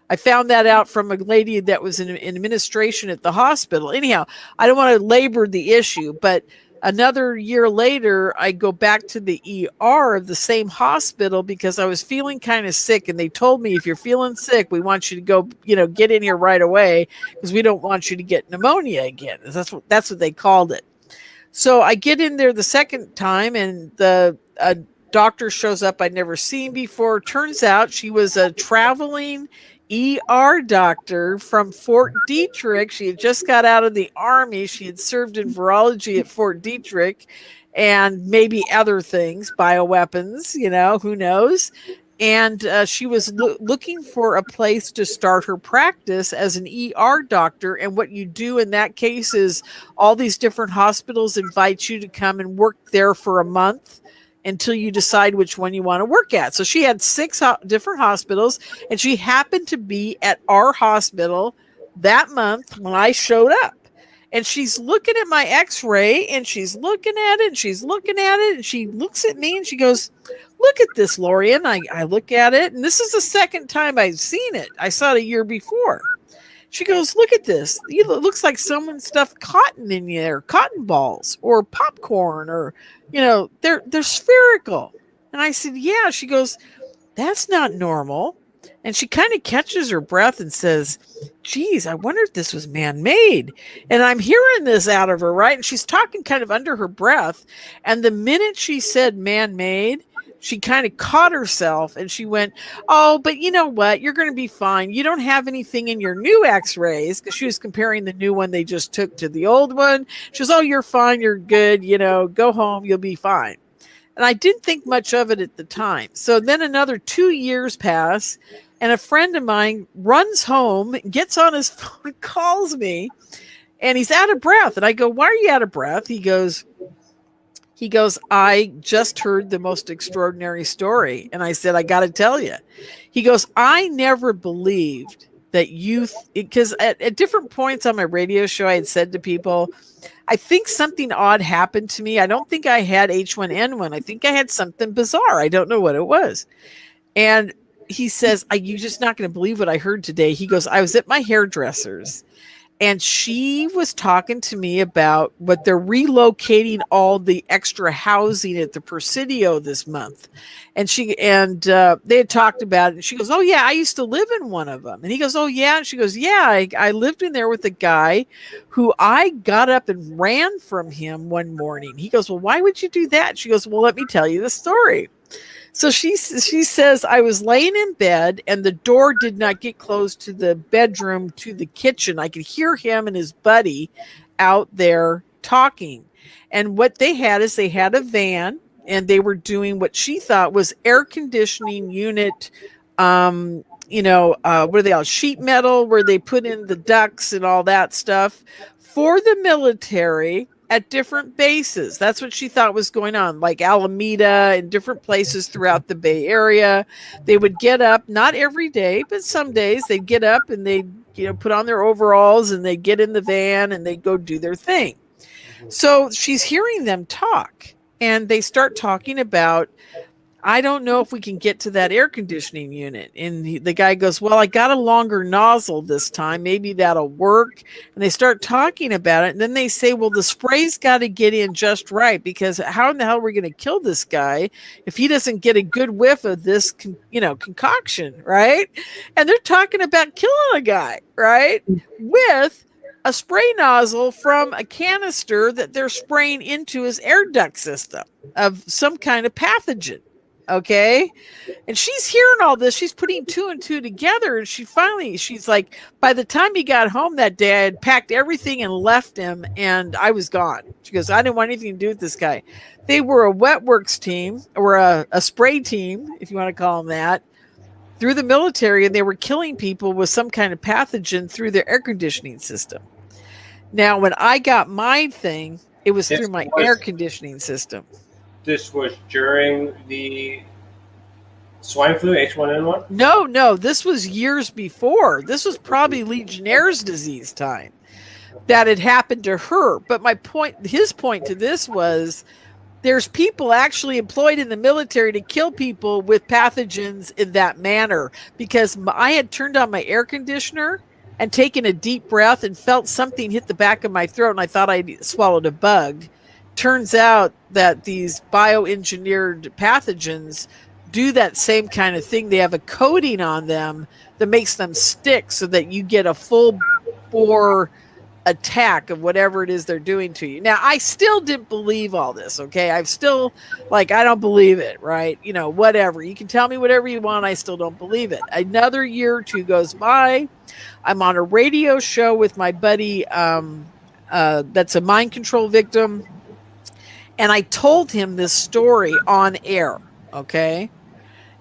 [SPEAKER 4] I found that out from a lady that was in administration at the hospital. Anyhow, I don't want to labor the issue, but another year later, I go back to the ER of the same hospital because I was feeling kind of sick. And they told me, if you're feeling sick, we want you to go, get in here right away because we don't want you to get pneumonia again. That's what they called it. So I get in there the second time, and the doctor shows up I'd never seen before. Turns out she was a traveling ER doctor from Fort Detrick. She had just got out of the Army. She had served in virology at Fort Detrick and maybe other things, bioweapons, who knows. And she was looking for a place to start her practice as an ER doctor. And what you do in that case is all these different hospitals invite you to come and work there for a month until you decide which one you want to work at. So she had 6 different hospitals, and she happened to be at our hospital that month when I showed up. And she's looking at my x-ray, and she's looking at it, and she's looking at it, and she looks at me and she goes, look at this, Lorien. I look at it, and this is the second time I've seen it. I saw it a year before. She goes, look at this. It looks like someone stuffed cotton in there, cotton balls or popcorn, or, they're spherical. And I said, yeah. She goes, that's not normal. And she kind of catches her breath and says, geez, I wonder if this was man-made. And I'm hearing this out of her, right? And she's talking kind of under her breath. And the minute she said man-made, she kind of caught herself and she went, oh, but you know what? You're going to be fine. You don't have anything in your new x-rays, because she was comparing the new one they just took to the old one. She goes, oh, you're fine. You're good. Go home. You'll be fine. And I didn't think much of it at the time. So then another 2 years pass, and a friend of mine runs home, gets on his phone, calls me, and he's out of breath. And I go, why are you out of breath? He goes, I just heard the most extraordinary story. And I said, I got to tell you. He goes, I never believed that because at different points on my radio show, I had said to people, I think something odd happened to me. I don't think I had H1N1. I think I had something bizarre. I don't know what it was. And he says, you're just not going to believe what I heard today. He goes, I was at my hairdresser's, and she was talking to me about what they're relocating all the extra housing at the Presidio this month. And they had talked about it. And she goes, oh yeah, I used to live in one of them. And he goes, oh yeah. And she goes, yeah, I lived in there with a guy who I got up and ran from him one morning. He goes, well, why would you do that? She goes, well, let me tell you the story. So she says, I was laying in bed and the door did not get closed to the bedroom, to the kitchen. I could hear him and his buddy out there talking. And what they had is they had a van, and they were doing what she thought was air conditioning unit, what are they all, sheet metal, where they put in the ducts and all that stuff for the military at different bases. That's what she thought was going on, like Alameda and different places throughout the Bay Area. They would get up, not every day, but some days they'd get up and they'd, put on their overalls and they'd get in the van and they'd go do their thing. So she's hearing them talk, and they start talking about, I don't know if we can get to that air conditioning unit. And the guy goes, well, I got a longer nozzle this time. Maybe that'll work. And they start talking about it. And then they say, well, the spray's got to get in just right, because how in the hell are we going to kill this guy if he doesn't get a good whiff of this, concoction, right? And they're talking about killing a guy, right? With a spray nozzle from a canister that they're spraying into his air duct system of some kind of pathogen. Okay. And she's hearing all this. She's putting two and two together. And she's like, by the time he got home that day, I had packed everything and left him and I was gone. She goes, I didn't want anything to do with this guy. They were a wet works team or a spray team, if you want to call them that, through the military. And they were killing people with some kind of pathogen through their air conditioning system. Now, when I got my thing, it was through my air conditioning system.
[SPEAKER 3] This was during the swine flu, H1N1?
[SPEAKER 4] No, this was years before. This was probably Legionnaire's disease time that had happened to her. But his point to this was there's people actually employed in the military to kill people with pathogens in that manner, because I had turned on my air conditioner and taken a deep breath and felt something hit the back of my throat and I thought I'd swallowed a bug. Turns out that these bioengineered pathogens do that same kind of thing. They have a coating on them that makes them stick so that you get a full bore attack of whatever it is they're doing to you. Now, I still didn't believe all this, okay? I'm still like, I don't believe it, right? You know, whatever. You can tell me whatever you want. I still don't believe it. Another year or two goes by. I'm on a radio show with my buddy that's a mind control victim. And I told him this story on air, okay?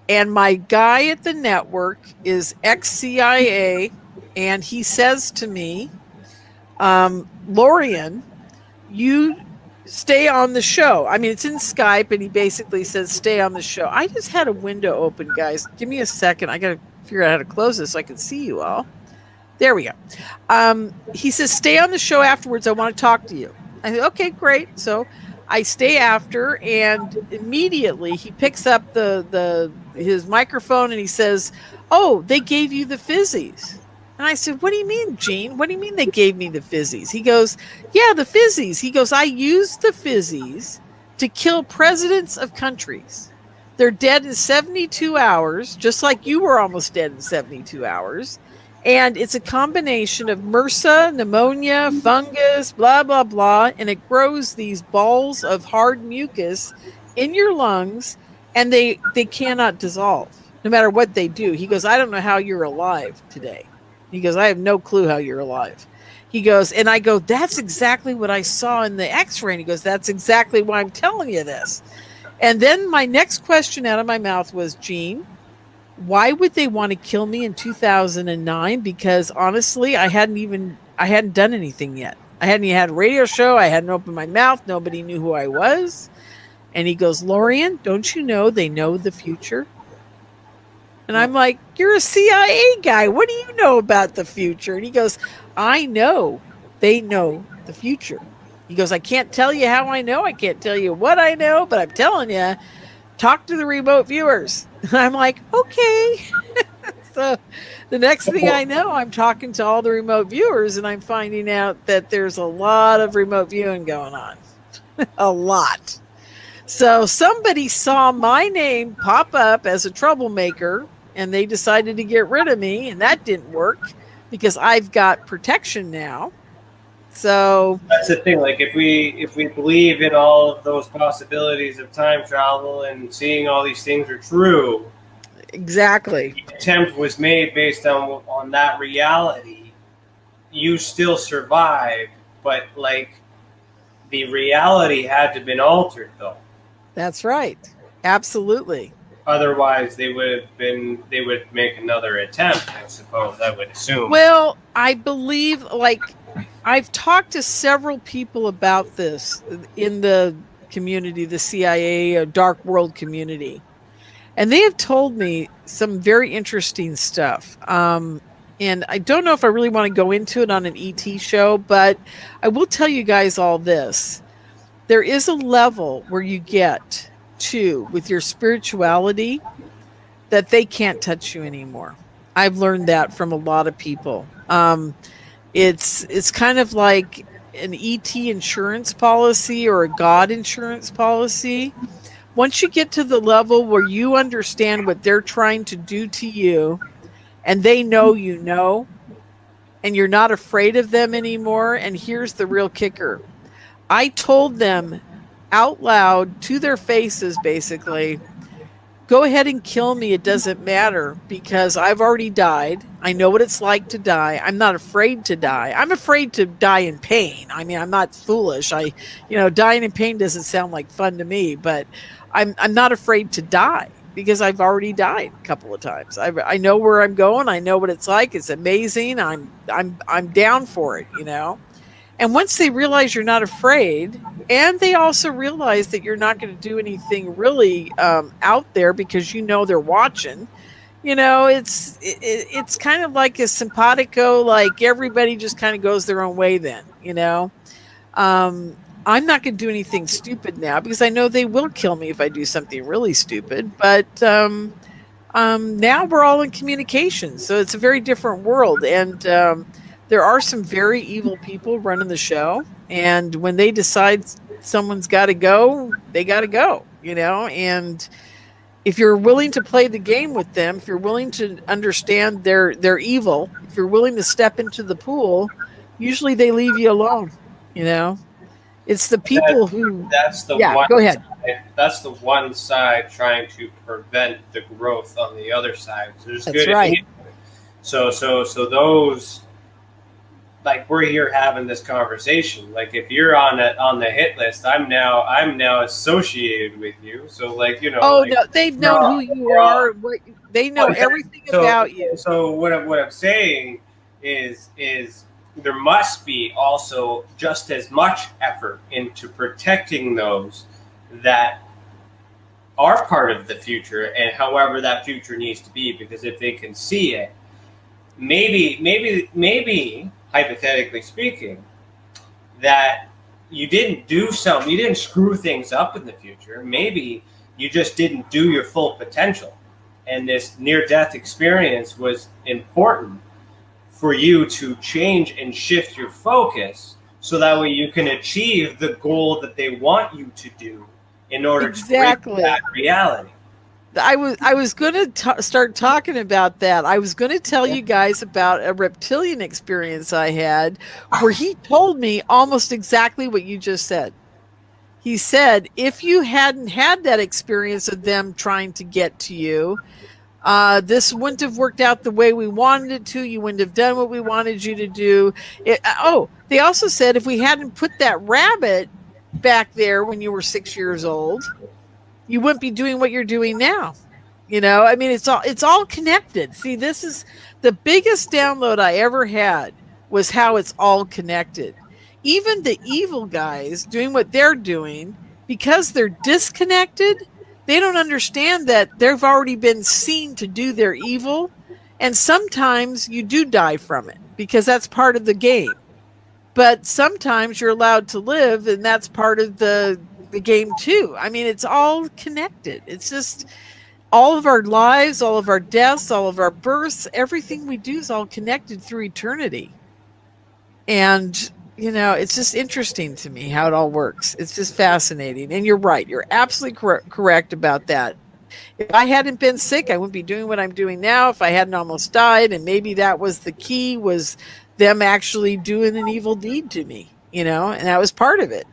[SPEAKER 4] And my guy at the network is ex-CIA, and he says to me, Lorien, you stay on the show. I mean, it's in Skype, and he basically says, stay on the show. I just had a window open, guys. Give me a second. I got to figure out how to close this so I can see you all. There we go. He says, stay on the show afterwards. I want to talk to you. I said, okay, great. So I stay after, and immediately he picks up his microphone and he says, oh, they gave you the fizzies. And I said, what do you mean, Gene? What do you mean they gave me the fizzies? He goes, yeah, the fizzies. He goes, I used the fizzies to kill presidents of countries. They're dead in 72 hours, just like you were almost dead in 72 hours. And it's a combination of MRSA, pneumonia, fungus, blah, blah, blah. And it grows these balls of hard mucus in your lungs, and they cannot dissolve, no matter what they do. He goes, I don't know how you're alive today. He goes, I have no clue how you're alive. He goes, and I go, that's exactly what I saw in the x-ray. And he goes, that's exactly why I'm telling you this. And then my next question out of my mouth was, Gene, why would they want to kill me in 2009? Because honestly, I hadn't done anything yet. I hadn't even had a radio show. I hadn't opened my mouth. Nobody knew who I was. And he goes, Lorien, don't you know they know the future? And I'm like, you're a CIA guy. What do you know about the future? And he goes, I know they know the future. He goes, I can't tell you how I know. I can't tell you what I know, but I'm telling you, talk to the remote viewers. And I'm like, okay. So the next thing I know, I'm talking to all the remote viewers, and I'm finding out that there's a lot of remote viewing going on. A lot. So somebody saw my name pop up as a troublemaker, and they decided to get rid of me, and that didn't work because I've got protection now. So
[SPEAKER 3] that's the thing. Like, if we believe in all of those possibilities of time travel and seeing all these things are true,
[SPEAKER 4] exactly.
[SPEAKER 3] The attempt was made based on that reality. You still survive, but like the reality had to have been altered, though. That's right. Absolutely. Otherwise, they would make another attempt, I suppose, I would assume.
[SPEAKER 4] Well, I believe, like, I've talked to several people about this in the community, the CIA dark world community, and they have told me some very interesting stuff. And I don't know if I really want to go into it on an ET show, but I will tell you guys all this. There is a level where you get to with your spirituality that they can't touch you anymore. I've learned that from a lot of people. It's kind of like an ET insurance policy or a God insurance policy. Once you get to the level where you understand what they're trying to do to you, and they know you know, and you're not afraid of them anymore. And here's the real kicker. I told them out loud to their faces, basically, go ahead and kill me. It doesn't matter, because I've already died. I know what it's like to die. I'm not afraid to die. I'm afraid to die in pain. I mean, I'm not foolish. Dying in pain doesn't sound like fun to me, but I'm not afraid to die because I've already died a couple of times. I know where I'm going. I know what it's like. It's amazing. I'm down for it, And once they realize you're not afraid, and they also realize that you're not going to do anything really out there because they're watching, it's kind of like a simpatico, like everybody just kind of goes their own way then, I'm not going to do anything stupid now because I know they will kill me if I do something really stupid. But now we're all in communication, so it's a very different world. And there are some very evil people running the show, and when they decide someone's got to go, they got to go, and if you're willing to play the game with them, if you're willing to understand their evil, if you're willing to step into the pool, usually they leave you alone, It's the people go ahead.
[SPEAKER 3] That's the one side trying to prevent the growth on the other side. So there's
[SPEAKER 4] That's
[SPEAKER 3] good.
[SPEAKER 4] right.
[SPEAKER 3] So those, like, we're here having this conversation. Like, if you're on the hit list, I'm now associated with you. So, like,
[SPEAKER 4] Oh, no, they've known who you are. They know everything about you.
[SPEAKER 3] So what I'm saying is there must be also just as much effort into protecting those that are part of the future, and however that future needs to be, because if they can see it, maybe hypothetically speaking, that you didn't screw things up in the future. Maybe you just didn't do your full potential, and this near-death experience was important for you to change and shift your focus so that way you can achieve the goal that they want you to do in order to break that reality.
[SPEAKER 4] I was going to start talking about that. I was going to tell you guys about a reptilian experience I had where he told me almost exactly what you just said. He said, if you hadn't had that experience of them trying to get to you, this wouldn't have worked out the way we wanted it to. You wouldn't have done what we wanted you to do. They also said if we hadn't put that rabbit back there when you were 6 years old, you wouldn't be doing what you're doing now. I mean, it's all connected. See, this is the biggest download I ever had, was how it's all connected. Even the evil guys doing what they're doing, because they're disconnected, they don't understand that they've already been seen to do their evil. And sometimes you do die from it because that's part of the game. But sometimes you're allowed to live, and that's part of the game too. I mean, it's all connected. It's just all of our lives, all of our deaths, all of our births, everything we do is all connected through eternity. And it's just interesting to me how it all works. It's just fascinating. And you're right. You're absolutely correct about that. If I hadn't been sick, I wouldn't be doing what I'm doing now. If I hadn't almost died, and maybe that was the key, was them actually doing an evil deed to me, and that was part of it.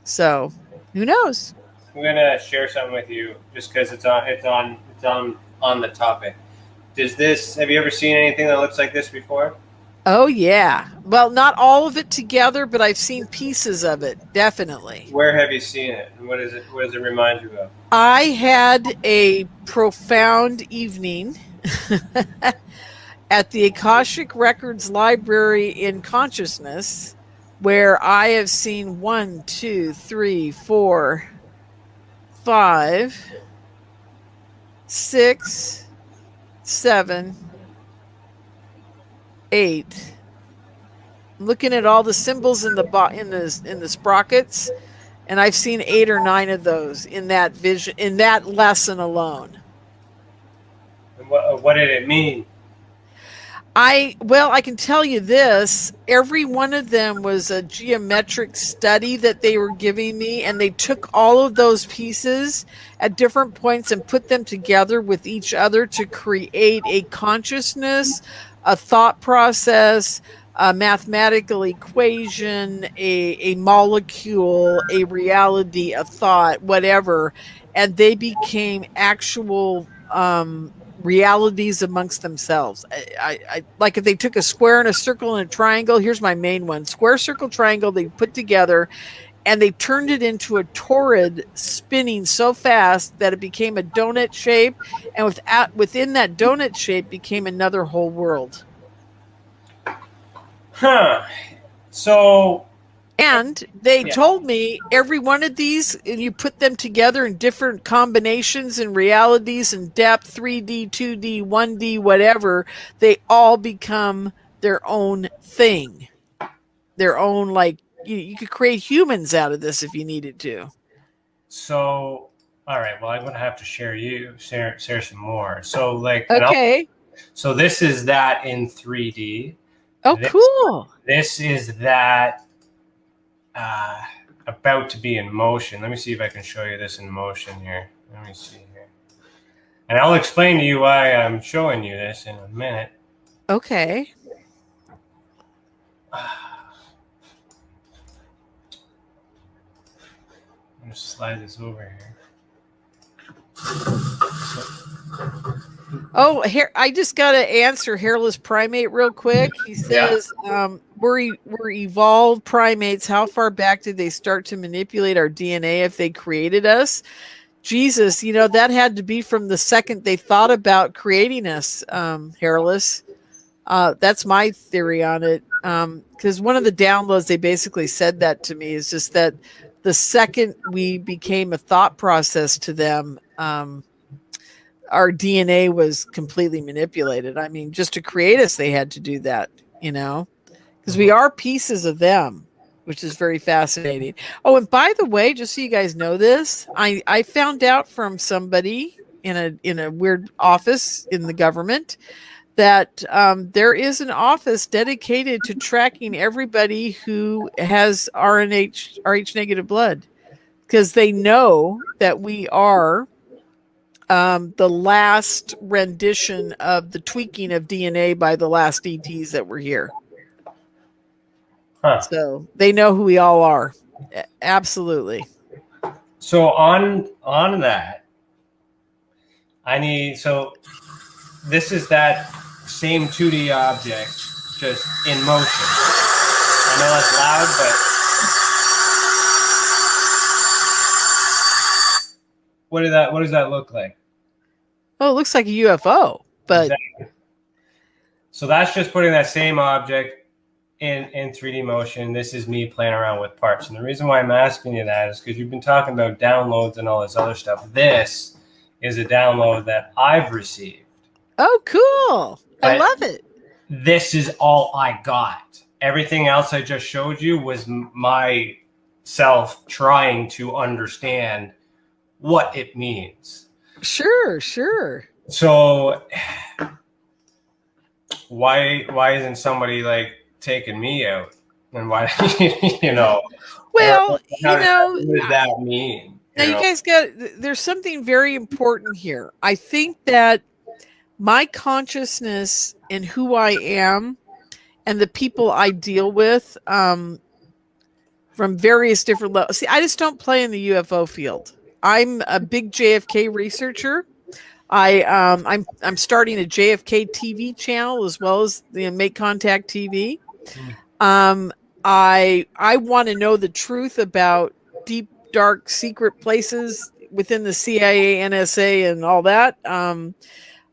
[SPEAKER 4] So who knows?
[SPEAKER 3] I'm gonna share something with you just because it's on the topic. Have you ever seen anything that looks like this before?
[SPEAKER 4] Oh yeah. Well, not all of it together, but I've seen pieces of it, definitely.
[SPEAKER 3] Where have you seen it? And what does it remind you of?
[SPEAKER 4] I had a profound evening at the Akashic Records Library in Consciousness, where I have seen 1, 2, 3, 4, 5, 6, 7, 8. Looking at all the symbols in the sprockets, and I've seen 8 or 9 of those in that vision, in that lesson alone.
[SPEAKER 3] And what did it mean?
[SPEAKER 4] I can tell you this. Every one of them was a geometric study that they were giving me, and they took all of those pieces at different points and put them together with each other to create a consciousness a thought process, a mathematical equation, a molecule, a reality, a thought, whatever, and they became actual realities amongst themselves. I like if they took a square and a circle and a triangle. Here's my main one: square, circle, triangle. They put together, and they turned it into a torrid spinning so fast that it became a donut shape, and within that donut shape became another whole world.
[SPEAKER 3] Huh. So,
[SPEAKER 4] and they told me every one of these, and you put them together in different combinations and realities and depth, 3D, 2D, 1D, whatever, they all become their own thing. Their own, like, you could create humans out of this if you needed to.
[SPEAKER 3] So, all right. Well, I'm going to have to share some more. So, like,
[SPEAKER 4] okay.
[SPEAKER 3] So this is that in 3D.
[SPEAKER 4] Oh, cool.
[SPEAKER 3] This is that about to be in motion. Let me see if I can show you this in motion here. Let me see here. And I'll explain to you why I'm showing you this in a minute.
[SPEAKER 4] Okay.
[SPEAKER 3] I'm going to slide this over here.
[SPEAKER 4] Oh, here I just got to answer Hairless Primate real quick. He says, we're evolved primates. How far back did they start to manipulate our DNA if they created us? Jesus, that had to be from the second they thought about creating us, Hairless. That's my theory on it. Because one of the downloads, they basically said that to me, is just that the second we became a thought process to them, our DNA was completely manipulated. I mean, just to create us, they had to do that, because we are pieces of them, which is very fascinating. Oh, and by the way, just so you guys know this, I found out from somebody in a weird office in the government that there is an office dedicated to tracking everybody who has Rh negative blood, because they know that we are the last rendition of the tweaking of DNA by the last ETs that were here.
[SPEAKER 3] Huh.
[SPEAKER 4] So they know who we all are. Absolutely.
[SPEAKER 3] So on that, this is that same 2D object just in motion. I know that's loud, but what does that look like?
[SPEAKER 4] Oh, it looks like a UFO, but
[SPEAKER 3] exactly. So that's just putting that same object in 3D motion. This is me playing around with parts. And the reason why I'm asking you that is because you've been talking about downloads and all this other stuff. This is a download that I've received.
[SPEAKER 4] Oh, cool. I love it.
[SPEAKER 3] This is all I got. Everything else I just showed you was myself trying to understand what it means.
[SPEAKER 4] Sure.
[SPEAKER 3] So why isn't somebody like taking me out? And why,
[SPEAKER 4] Well,
[SPEAKER 3] what does that mean?
[SPEAKER 4] Now you guys there's something very important here. I think that my consciousness and who I am and the people I deal with from various different levels. See, I just don't play in the UFO field. I'm a big JFK researcher. I'm starting a JFK TV channel as well as the Make Contact TV. I want to know the truth about deep, dark, secret places within the CIA, NSA, and all that.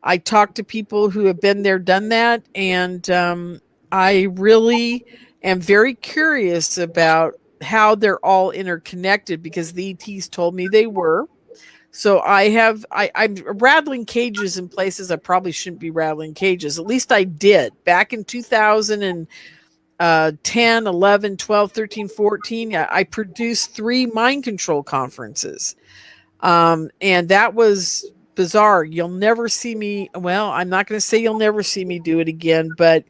[SPEAKER 4] I talk to people who have been there, done that, and I really am very curious about how they're all interconnected, because the ETs told me they were. So I'm rattling cages in places I probably shouldn't be rattling cages. At least I did back in 2010, 11, 12, 13, 14. I produced 3 mind control conferences. And that was bizarre. You'll never see me. Well, I'm not going to say you'll never see me do it again, but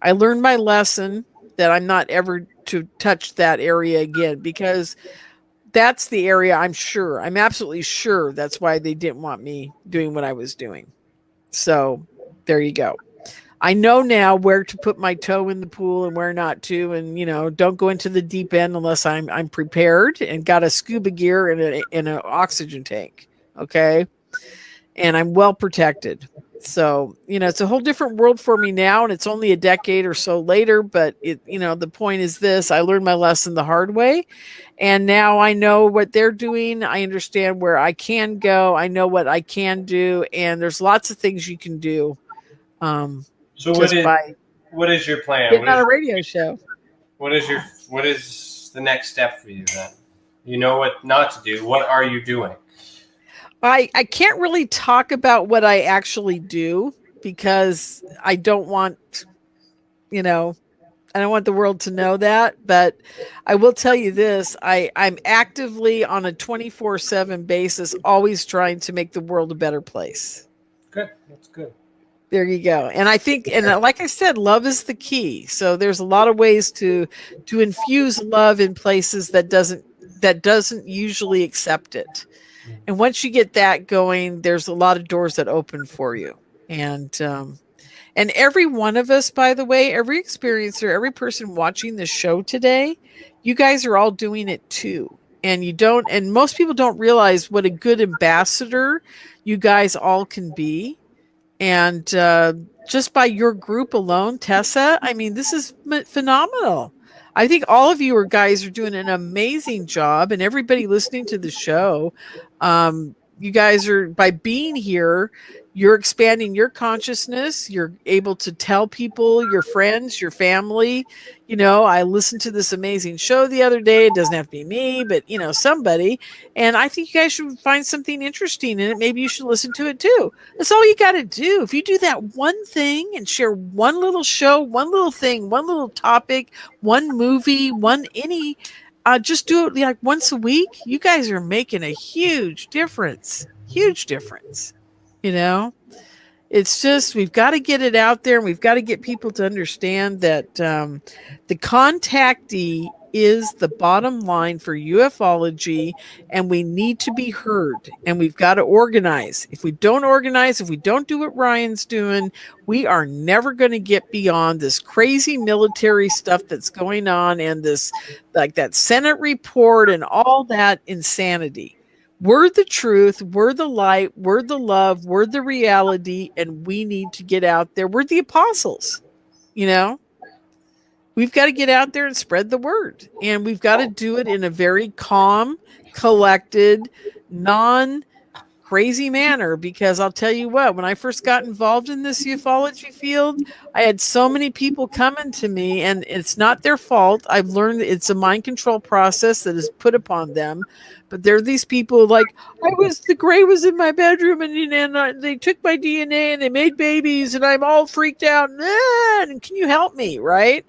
[SPEAKER 4] I learned my lesson that I'm not ever to touch that area again, because that's the area I'm absolutely sure that's why they didn't want me doing what I was doing. So there you go. I know now where to put my toe in the pool and where not to, and don't go into the deep end unless I'm prepared and got a scuba gear and an oxygen tank. Okay, and I'm well protected. So it's a whole different world for me now, and it's only a decade or so later. But the point is this: I learned my lesson the hard way, and now I know what they're doing. I understand where I can go. I know what I can do, and there's lots of things you can do.
[SPEAKER 3] So what is your plan?
[SPEAKER 4] Getting on a radio show.
[SPEAKER 3] What is the next step for you then? You know what not to do. What are you doing?
[SPEAKER 4] I can't really talk about what I actually do because I don't want, I don't want the world to know that. But I will tell you this: I'm actively on a 24/7 basis, always trying to make the world a better place.
[SPEAKER 3] Good. That's good.
[SPEAKER 4] There you go. And I think, and like I said, love is the key. So there's a lot of ways to infuse love in places that doesn't usually accept it. And once you get that going, there's a lot of doors that open for you. And every one of us, by the way, every experiencer, every person watching the show today, you guys are all doing it too. And most people don't realize what a good ambassador you guys all can be. And just by your group alone, Tessa, I mean, this is phenomenal. I think all of you guys are doing an amazing job, and everybody listening to the show, you guys are, by being here, you're expanding your consciousness. You're able to tell people, your friends, your family, I listened to this amazing show the other day. It doesn't have to be me, but somebody. And I think you guys should find something interesting in it. Maybe you should listen to it too. That's all you got to do. If you do that one thing and share one little show, one little thing, one little topic, one movie, just do it like once a week. You guys are making a huge difference. Huge difference. It's just, we've got to get it out there, and we've got to get people to understand that the contactee is the bottom line for ufology, and we need to be heard, and we've got to organize. If we don't organize, if we don't do what Ryan's doing, we are never going to get beyond this crazy military stuff that's going on, and this, like that Senate report and all that insanity. We're the truth, we're the light, we're the love, we're the reality, and we need to get out there. We're the apostles, We've got to get out there and spread the word. And we've got to do it in a very calm, collected, non-crazy manner. Because I'll tell you what, when I first got involved in this ufology field, I had so many people coming to me, and it's not their fault. I've learned that it's a mind control process that is put upon them. But there are these people like, the gray was in my bedroom, and they took my DNA and they made babies, and I'm all freaked out. And can you help me? Right?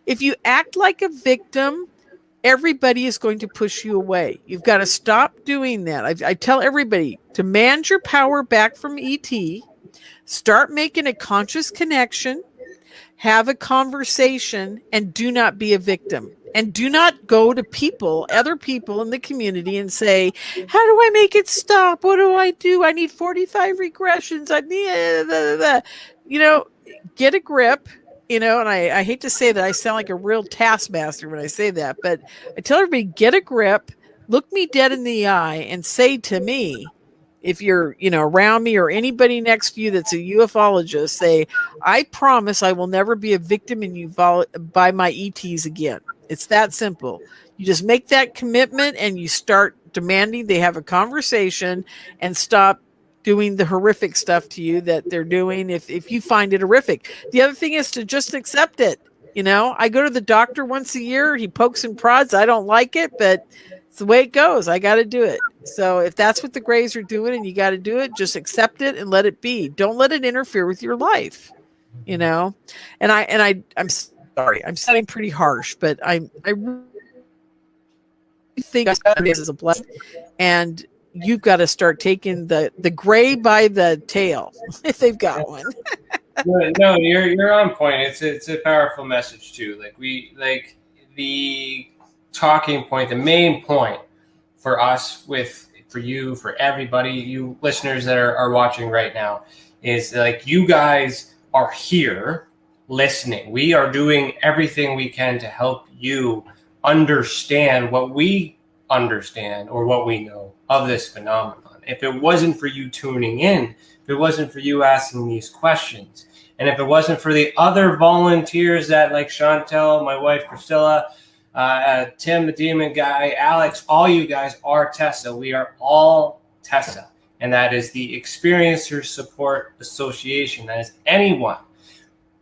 [SPEAKER 4] If you act like a victim, everybody is going to push you away. You've got to stop doing that. I tell everybody, demand your power back from ET, start making a conscious connection, have a conversation, and do not be a victim. And do not go to other people in the community and say, how do I make it stop? What do I do? I need 45 regressions. I need, get a grip, and I hate to say that. I sound like a real taskmaster when I say that, but I tell everybody, get a grip, look me dead in the eye, and say to me, if you're, around me or anybody next to you that's a ufologist, say, I promise I will never be a victim by my ETs again. It's that simple. You just make that commitment, and you start demanding they have a conversation and stop doing the horrific stuff to you that they're doing if you find it horrific. The other thing is to just accept it. I go to the doctor once a year. He pokes and prods. I don't like it, but it's the way it goes. I got to do it. So if that's what the Greys are doing and you got to do it, just accept it and let it be. Don't let it interfere with your life, And I'm sorry, I'm sounding pretty harsh, but I really think this is a blessing, and you've got to start taking the Gray by the tail if they've got one.
[SPEAKER 3] No, you're on point. It's a powerful message too. Like the talking point, the main point for us, for you, for everybody, you listeners that are watching right now, is like you guys are here listening. We are doing everything we can to help you understand what we understand or what we know of this phenomenon. If it wasn't for you tuning in, if it wasn't for you asking these questions, and if it wasn't for the other volunteers that, like Chantel, my wife Priscilla, Tim, the Demon Guy, Alex, all you guys are TESSA. We are all TESSA. And that is the Experiencer Support Association. That is anyone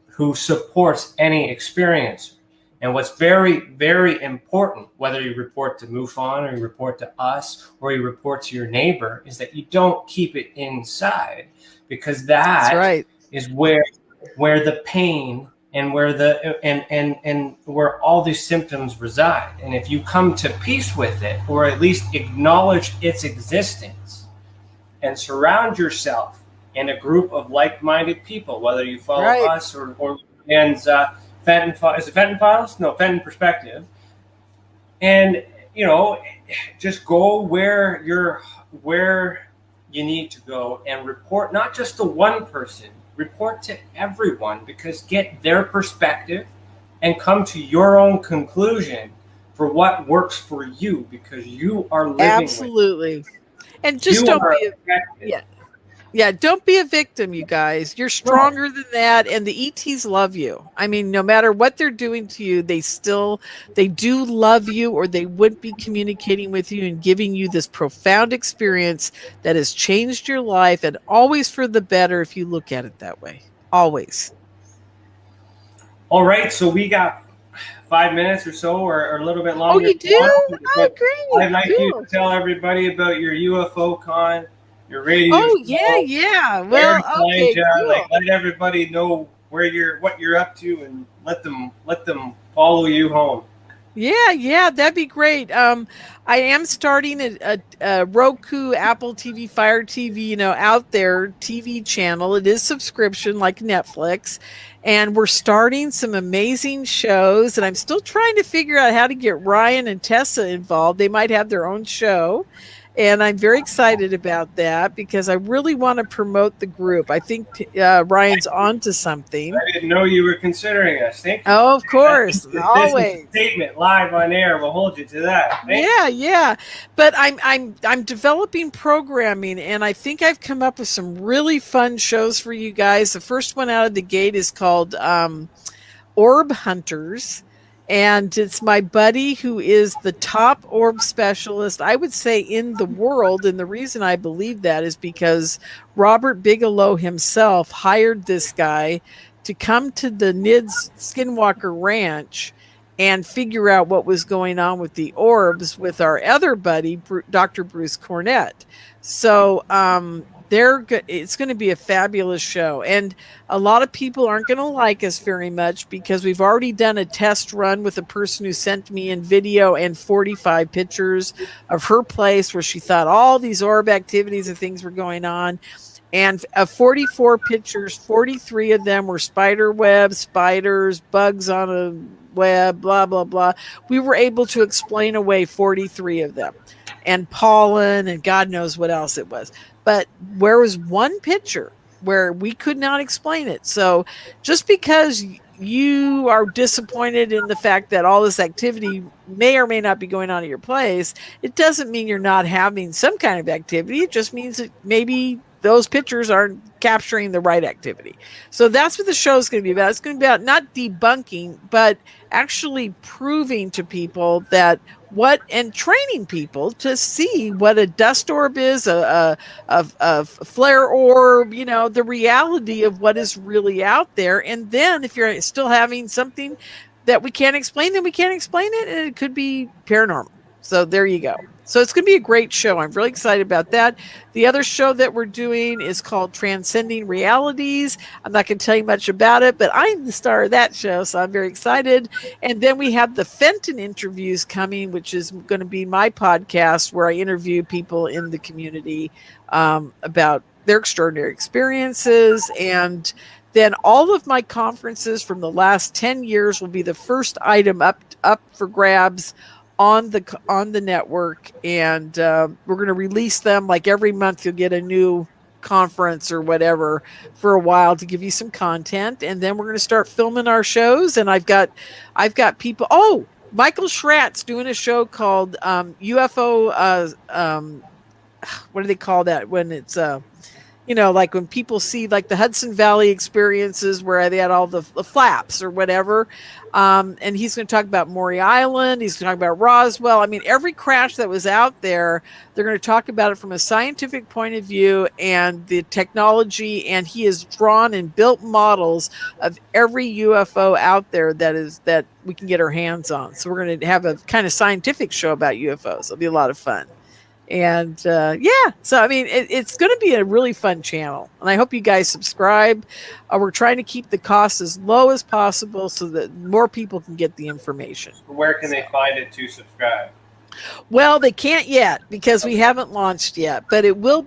[SPEAKER 3] who supports any experiencer. And what's very, very important, whether you report to MUFON or you report to us or you report to your neighbor, is that you don't keep it inside, because that's right. is where the pain and where the and where all these symptoms reside. And if you come to peace with it, or at least acknowledge its existence, and surround yourself in a group of like-minded people, whether you follow us or Fenton, is it Fenton Files? No, Fenton Perspective. And just go where you need to go and report not just to one person, report to everyone, because get their perspective and come to your own conclusion for what works for you, because you are living
[SPEAKER 4] absolutely with it. And just don't be don't be a victim, you guys. You're stronger than that, and the ETs love you. I mean, no matter what they're doing to you, they do love you, or they wouldn't be communicating with you and giving you this profound experience that has changed your life, and always for the better if you look at it that way. Always.
[SPEAKER 3] All right, so we got 5 minutes or so, or a little bit longer.
[SPEAKER 4] Oh, you do? Oh, great.
[SPEAKER 3] I'd like you to tell everybody about your UFO con, your radio.
[SPEAKER 4] Oh, yeah. Well, okay, cool.
[SPEAKER 3] Let everybody know what you're up to, and let them follow you home.
[SPEAKER 4] Yeah, that'd be great. I am starting a Roku, Apple TV, Fire TV, out there TV channel. It is subscription like Netflix. And we're starting some amazing shows. And I'm still trying to figure out how to get Ryan and Tessa involved. They might have their own show. And I'm very excited about that, because I really want to promote the group. I think Ryan's on to something.
[SPEAKER 3] I didn't know you were considering us. Thank you.
[SPEAKER 4] Oh, of course. Always.
[SPEAKER 3] Statement live on air. We'll hold you to that.
[SPEAKER 4] Yeah. But I'm developing programming, and I think I've come up with some really fun shows for you guys. The first one out of the gate is called Orb Hunters. And it's my buddy who is the top orb specialist, I would say, in the world. And the reason I believe that is because Robert Bigelow himself hired this guy to come to the NIDS Skinwalker Ranch and figure out what was going on with the orbs with our other buddy, Dr. Bruce Cornett. So it's going to be a fabulous show. And a lot of people aren't going to like us very much, because we've already done a test run with a person who sent me in video and 45 pictures of her place where she thought all these orb activities and things were going on. And of 44 pictures, 43 of them were spider webs, spiders, bugs on a web, blah, blah, blah. We were able to explain away 43 of them, and pollen and God knows what else it was. But there was one picture where we could not explain it. So just because you are disappointed in the fact that all this activity may or may not be going on at your place, it doesn't mean you're not having some kind of activity. It just means that maybe those pictures aren't capturing the right activity. So that's what the show is going to be about. It's going to be about not debunking, but actually proving to people that and training people to see what a dust orb is, a flare orb, the reality of what is really out there. And then if you're still having something that we can't explain, then we can't explain it, and it could be paranormal. So there you go. So it's going to be a great show. I'm really excited about that. The other show that we're doing is called Transcending Realities. I'm not going to tell you much about it, but I'm the star of that show, so I'm very excited. And then we have the Fenton interviews coming, which is going to be my podcast where I interview people in the community about their extraordinary experiences. And then all of my conferences from the last 10 years will be the first item up for grabs on the network, and we're going to release them like every month. You'll get a new conference or whatever for a while to give you some content, and then we're going to start filming our shows. And I've got people. Oh, Michael Schratt's doing a show called UFO. What do they call that when it's like when people see like the Hudson Valley experiences where they had all the flaps or whatever. And he's going to talk about Maury Island. He's going to talk about Roswell. I mean, every crash that was out there, they're going to talk about it from a scientific point of view and the technology. And he has drawn and built models of every UFO out there that we can get our hands on. So we're going to have a kind of scientific show about UFOs. It'll be a lot of fun. And so I mean, it's going to be a really fun channel, and I hope you guys subscribe. We're trying to keep the cost as low as possible so that more people can get the information.
[SPEAKER 3] Where can they find it to subscribe?
[SPEAKER 4] Well, they can't yet because we haven't launched yet, but it will